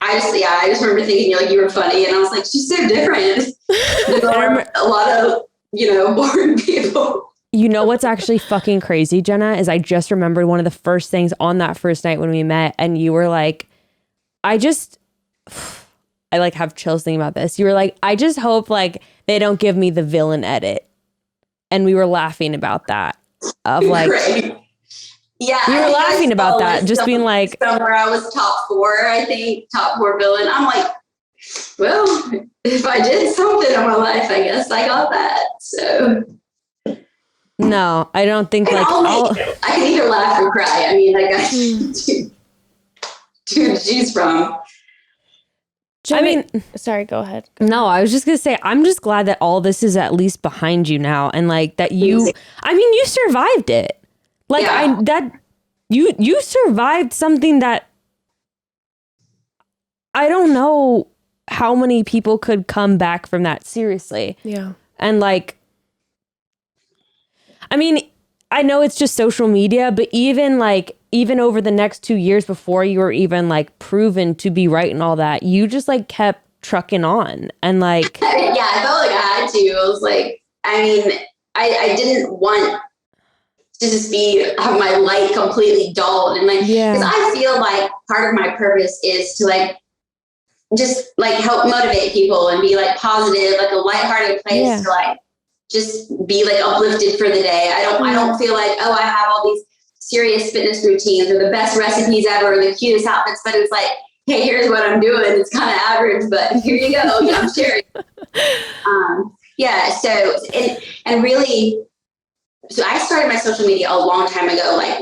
E: I just remember thinking you were funny, and I was like, she's so different than a lot of boring people.
B: You know what's actually fucking crazy, Jenna, is I just remembered one of the first things on that first night when we met, and you were like, I like have chills thinking about this. You were like, I just hope like they don't give me the villain edit. And we were laughing about that. Of like,
E: right. Yeah.
B: We were laughing about that, just being like,
E: somewhere I was top 4, I think, top 4 villain. I'm like, well, if I did something in my life, I guess I got that. So
B: no, I don't think like
E: I can either laugh or cry. I mean, I got two to choose from.
A: Jenna, I mean, sorry, go ahead.
B: No, I was just going to say, I'm just glad that all this is at least behind you now. And like that you survived it. Like you survived something that I don't know how many people could come back from that, seriously.
A: Yeah.
B: And like, I mean, I know it's just social media, but even over the next 2 years before you were even like proven to be right and all that, you just like kept trucking on and like.
E: Yeah, I felt like I had to. I was like, I mean, I didn't want to just have my light completely dulled. And like, because I feel like part of my purpose is to like, just like help motivate people and be like positive, like a lighthearted place to like, just be like uplifted for the day. I don't feel like, oh, I have all these serious fitness routines or the best recipes ever or the cutest outfits, but it's like, hey, here's what I'm doing. It's kind of average, but here you go. I'm sharing. So and really, so I started my social media a long time ago, like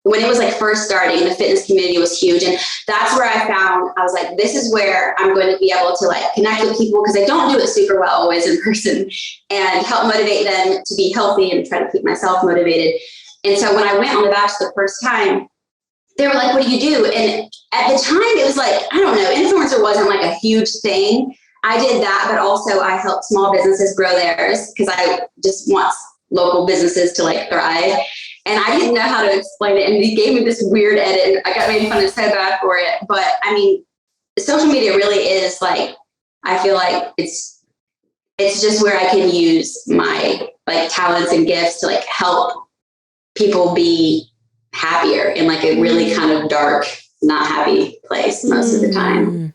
E: when it was like first starting, the fitness community was huge. And that's where I was like, this is where I'm going to be able to like connect with people, because I don't do it super well always in person, and help motivate them to be healthy and try to keep myself motivated. And so when I went on The Bachelor the first time, they were like, what do you do? And at the time it was like, I don't know, influencer wasn't like a huge thing. I did that, but also I helped small businesses grow theirs, because I just want local businesses to like thrive. And I didn't know how to explain it. And he gave me this weird edit, and I got made fun of so bad for it. But I mean, social media really is like, I feel like it's just where I can use my like talents and gifts to like help people be happier in like a really kind of dark, not happy place most of the time.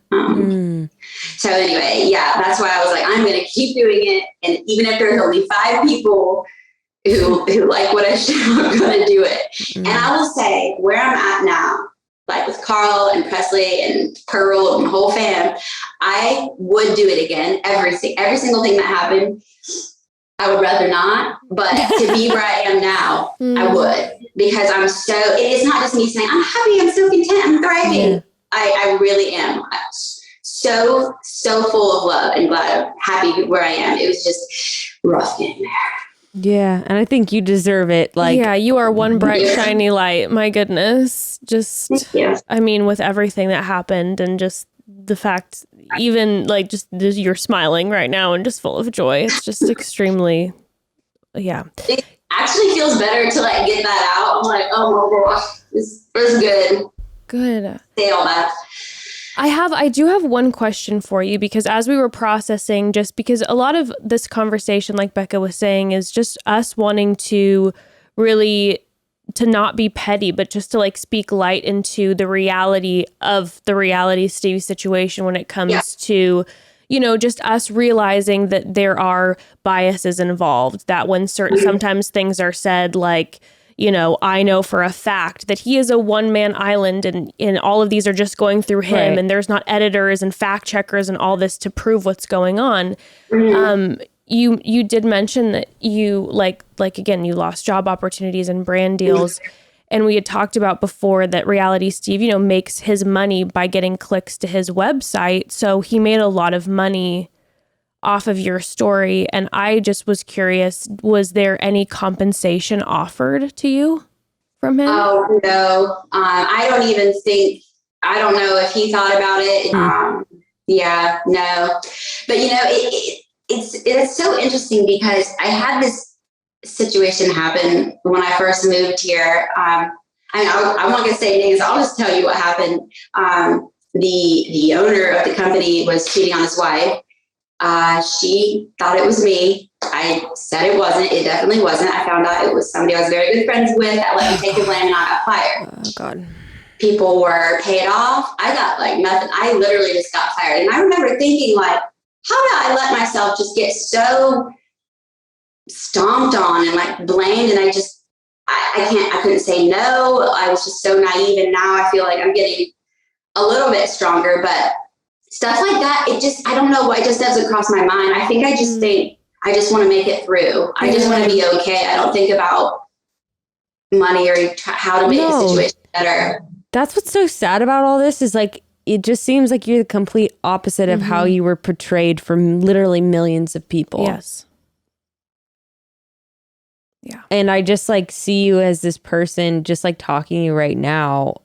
E: So anyway, that's why I was like, I'm going to keep doing it. And even if there's only 5 people who like what I show, I'm going to do it. And I will say where I'm at now, like with Carl and Presley and Pearl and the whole fam, I would do it again. Every single thing that happened, I would rather not, but to be where I am now, I would, because it's not just me saying, I'm happy, I'm so content, I'm thriving. Yeah. I really am so full of love and glad, I'm happy where I am. It was just rough getting there.
B: Yeah, and I think you deserve it. Like,
A: yeah, you are one bright, shiny light. My goodness. Just, I mean, with everything that happened and just the fact, even like just you're smiling right now and just full of joy. It's just extremely, It
E: actually feels better to like get that out. I'm like, oh my gosh, this was good.
A: Good.
E: Say all that.
A: I do have one question for you, because as we were processing, just because a lot of this conversation, like Becca was saying, is just us wanting to really to not be petty, but just to like speak light into the reality of the reality Stevie situation when it comes to, you know, just us realizing that there are biases involved, that when sometimes things are said like, you know, I know for a fact that he is a one-man island and all of these are just going through him, and there's not editors and fact checkers and all this to prove what's going on. You did mention that you like again, you lost job opportunities and brand deals. And we had talked about before that Reality Steve, you know, makes his money by getting clicks to his website. So he made a lot of money off of your story. And I just was curious, was there any compensation offered to you from him?
E: Oh, no. I don't know if he thought about it. No. But, you know, it's so interesting, because I had this situation happen when I first moved here. I'm not going to say names. I'll just tell you what happened. The owner of the company was cheating on his wife. She thought it was me. I said it wasn't. It definitely wasn't. I found out it was somebody I was very good friends with that let me take the blame, and I got fired.
B: Oh, God.
E: People were paid off. I got like nothing. I literally just got fired. And I remember thinking, like, how did I let myself just get so stomped on and like blamed? And I couldn't say no. I was just so naive. And now I feel like I'm getting a little bit stronger, but stuff like that, I don't know why it just doesn't cross my mind. I think I just think I just want to make it through. I just want to be okay. I don't think about money or how to make the situation better.
B: That's what's so sad about all this is like, it just seems like you're the complete opposite of how you were portrayed from literally millions of people.
A: Yes. Yeah.
B: And I just like see you as this person, just like talking to you right now,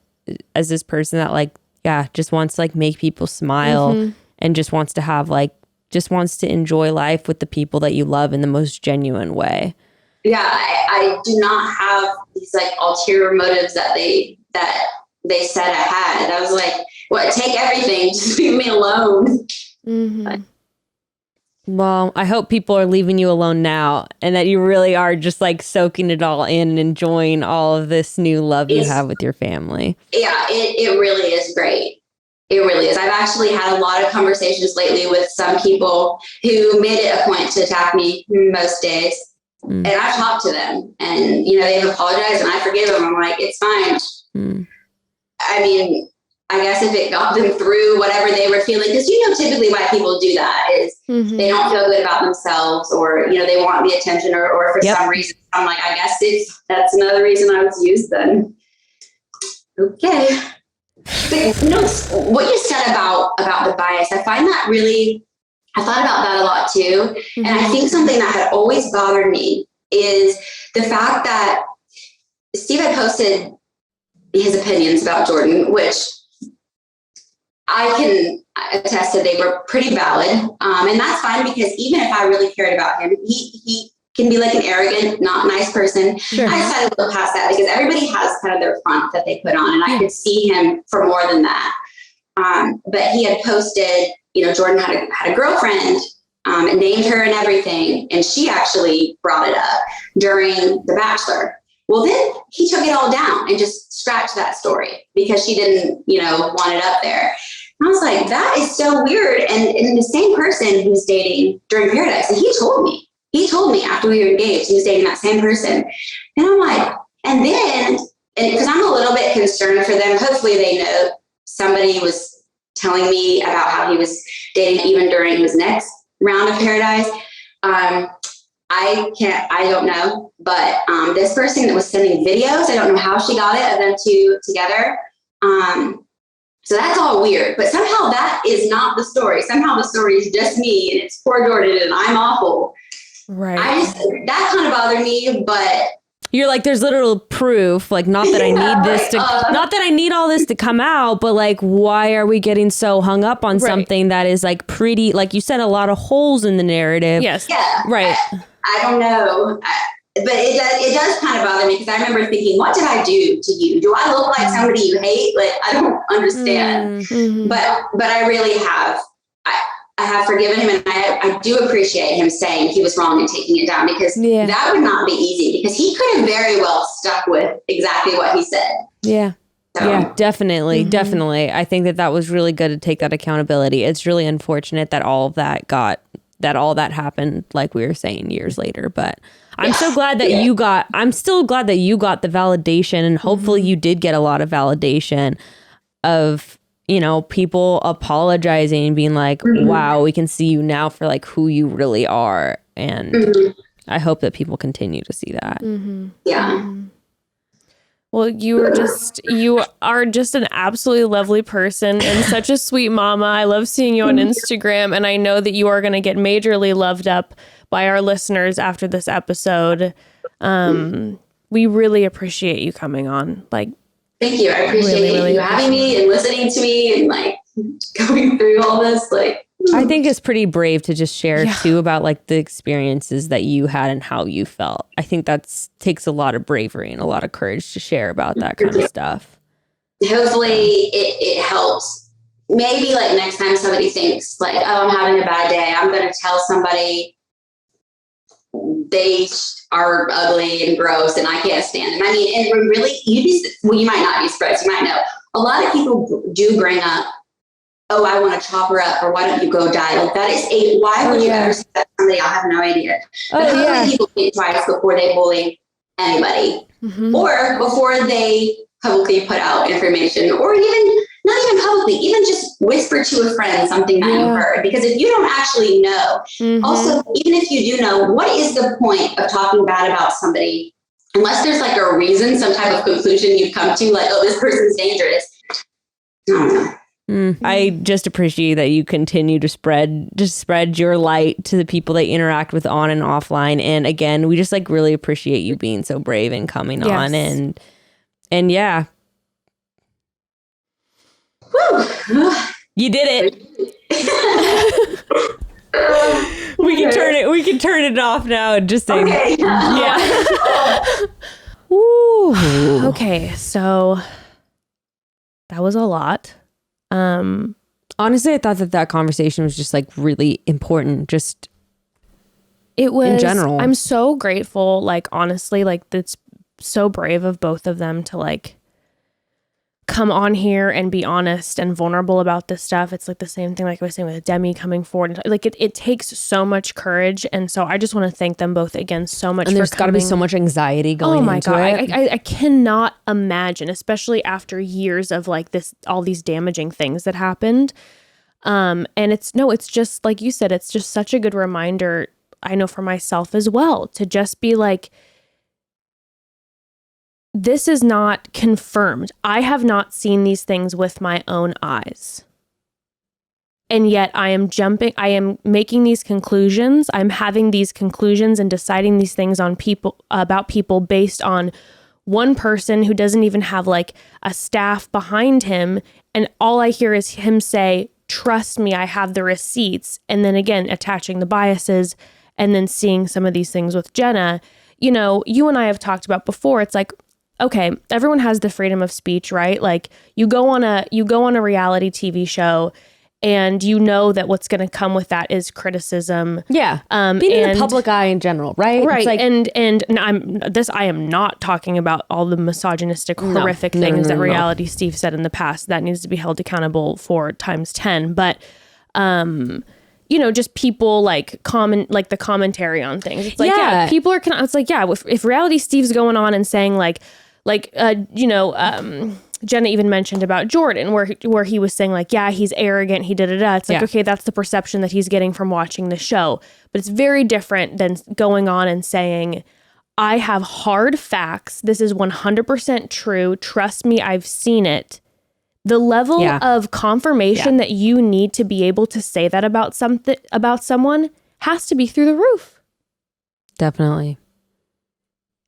B: as this person that like, yeah, just wants to like make people smile and just wants to have like, just wants to enjoy life with the people that you love in the most genuine way.
E: Yeah, I do not have these like ulterior motives that they said I had. I was like, what, take everything, just leave me alone.
B: Well, I hope people are leaving you alone now and that you really are just like soaking it all in and enjoying all of this new love you have with your family.
E: Yeah, it really is great. It really is. I've actually had a lot of conversations lately with some people who made it a point to attack me most days. And I've talked to them and, they've apologized and I forgive them. I'm like, it's fine. I mean, I guess if it got them through whatever they were feeling, because typically why people do that is they don't feel good about themselves or, they want the attention or for some reason. I'm like, I guess that's another reason I was used then. Okay. But, what you said about the bias, I find that I thought about that a lot too. And I think something that had always bothered me is the fact that Steve had posted his opinions about Jordan, which I can attest that they were pretty valid. And that's fine because even if I really cared about him, he can be like an arrogant, not nice person. Sure. I decided to look past that because everybody has kind of their front that they put on and I could see him for more than that. But he had posted, Jordan had a girlfriend and named her and everything. And she actually brought it up during The Bachelor. Well, then he took it all down and just scratched that story because she didn't, want it up there. And I was like, that is so weird. And the same person who's dating during Paradise, and he told me after we were engaged, he was dating that same person. And I'm like, and because I'm a little bit concerned for them, hopefully they know somebody was telling me about how he was dating even during his next round of Paradise. I don't know, but this person that was sending videos, I don't know how she got it of them two together. So that's all weird, but somehow that is not the story. Somehow the story is just me and it's poor Jordan and I'm awful.
A: Right.
E: That kind of bothered me, but
B: you're like, there's literal proof, like not that I need this not that I need all this to come out, but like, why are we getting so hung up on something that is like pretty, like you said, a lot of holes in the narrative.
A: Yes.
E: Yeah.
B: Right.
E: I don't know. But it does kind of bother me because I remember thinking, what did I do to you? Do I look like somebody you hate? Like, I don't understand. But I really have. I have forgiven him and I do appreciate him saying he was wrong and taking it down because that would not be easy because he could have very well stuck with exactly what he said. Yeah. So.
B: Yeah, definitely. Definitely. I think that was really good to take that accountability. It's really unfortunate that all that happened, like we were saying, years later. But I'm so glad that I'm still glad that you got the validation and hopefully you did get a lot of validation of, people apologizing and being like, wow, we can see you now for like who you really are. And I hope that people continue to see that.
E: Yeah.
A: Well, you are just an absolutely lovely person and such a sweet mama. I love seeing you on Instagram, and I know that you are going to get majorly loved up by our listeners after this episode. We really appreciate you coming on.
E: Thank you. I appreciate you having me and listening to me and like going through all this.
B: I think it's pretty brave to just share too about like the experiences that you had and how you felt. I think takes a lot of bravery and a lot of courage to share about that kind of stuff.
E: Hopefully it helps maybe like next time somebody thinks like, oh, I'm having a bad day, I'm going to tell somebody they are ugly and gross and I can't stand them. I mean, and really, you might not be surprised. You might know a lot of people do bring up, oh, I want to chop her up, or why don't you go die? Like that is why would you ever say that to somebody? I have no idea. But how many people think twice before they bully anybody, or before they publicly put out information, or even not even publicly, even just whisper to a friend something that you heard. Because if you don't actually know, also, even if you do know, what is the point of talking bad about somebody unless there's like a reason, some type of conclusion you've come to, like, oh, this person's dangerous? I don't know.
B: I just appreciate that you continue to spread your light to the people that you interact with on and offline. And again, we just like really appreciate you being so brave and coming on and yeah.
E: Woo.
B: You did it. We can turn it off now and just say
A: Ooh. Okay, so that was a lot.
B: Honestly, I thought that conversation was just like really important. Just
A: it was
B: in general.
A: I'm so grateful. Like honestly, like that's so brave of both of them to like come on here and be honest and vulnerable about this stuff. It's like the same thing like I was saying with Demi coming forward. Like it takes so much courage, and so I just want to thank them both again so much.
B: And there's got to be so much anxiety going into it. Oh my God,
A: I cannot imagine, especially after years of like this, all these damaging things that happened. And it's just like you said, it's just such a good reminder. I know for myself as well to just be like, this is not confirmed. I have not seen these things with my own eyes. And yet I am making these conclusions. I'm having these conclusions and deciding these things on about people based on one person who doesn't even have like a staff behind him. And all I hear is him say, trust me, I have the receipts. And then again, attaching the biases and then seeing some of these things with Jenna. You know, you and I have talked about before. It's like, okay, everyone has the freedom of speech, right? Like you go on a reality TV show and you know that what's going to come with that is criticism.
B: Yeah. Being in the public eye in general, right?
A: Right.
B: It's like,
A: I am not talking about all the misogynistic, horrific things that Reality Steve said in the past. That needs to be held accountable for times 10. But, you know, just people like the commentary on things. It's like, people are, it's like, if Reality Steve's going on and saying Jenna even mentioned about Jordan where he was saying like, yeah, he's arrogant, he da-da-da. It's like, okay, that's the perception that he's getting from watching the show. But it's very different than going on and saying, I have hard facts. This is 100% true. Trust me, I've seen it. The level of confirmation that you need to be able to say that about someone has to be through the roof.
B: Definitely.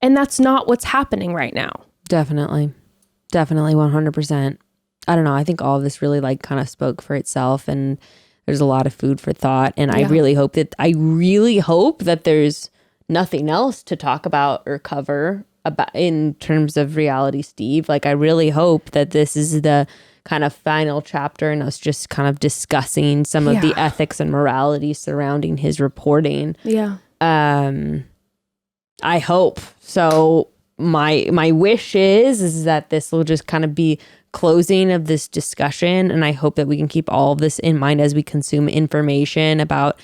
A: And that's not what's happening right now.
B: Definitely 100%. I don't know. I think all of this really like kind of spoke for itself, and there's a lot of food for thought. And I really hope that there's nothing else to talk about or cover about in terms of Reality Steve. Like I really hope that this is the kind of final chapter and us just kind of discussing some of the ethics and morality surrounding his reporting.
A: Yeah.
B: I hope so. My wish is that this will just kind of be closing of this discussion, and I hope that we can keep all of this in mind as we consume information about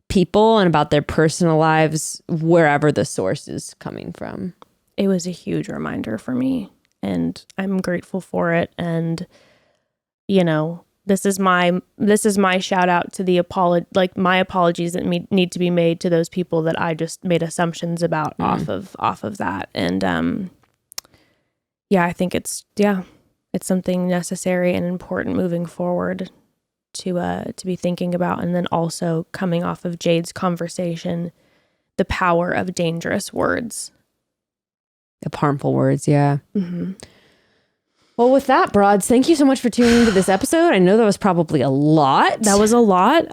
B: people and about their personal lives wherever the source is coming from.
A: It was a huge reminder for me, and I'm grateful for it. And you know, this is my shout out to the my apologies that need to be made to those people that I just made assumptions about off of that. And I think it's something necessary and important moving forward to be thinking about. And then also coming off of Jade's conversation, the power of dangerous words,
B: of harmful words. Yeah.
A: Mm-hmm.
B: Well, with that, broads, thank you so much for tuning into this episode. I know that was probably a lot.
A: That was a lot.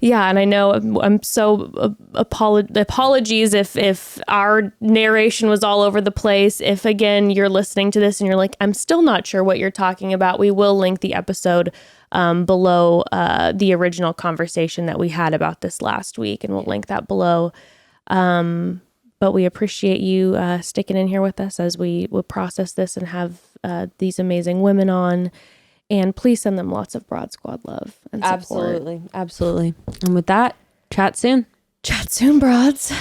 A: Yeah, and I know I'm so apologies if our narration was all over the place. If again you're listening to this and you're like, I'm still not sure what you're talking about, we will link the episode below the original conversation that we had about this last week, and we'll link that below. But we appreciate you sticking in here with us as we will process this and have these amazing women on. And please send them lots of Broad Squad love and support.
B: Absolutely. And with that, chat soon.
A: Chat soon, broads.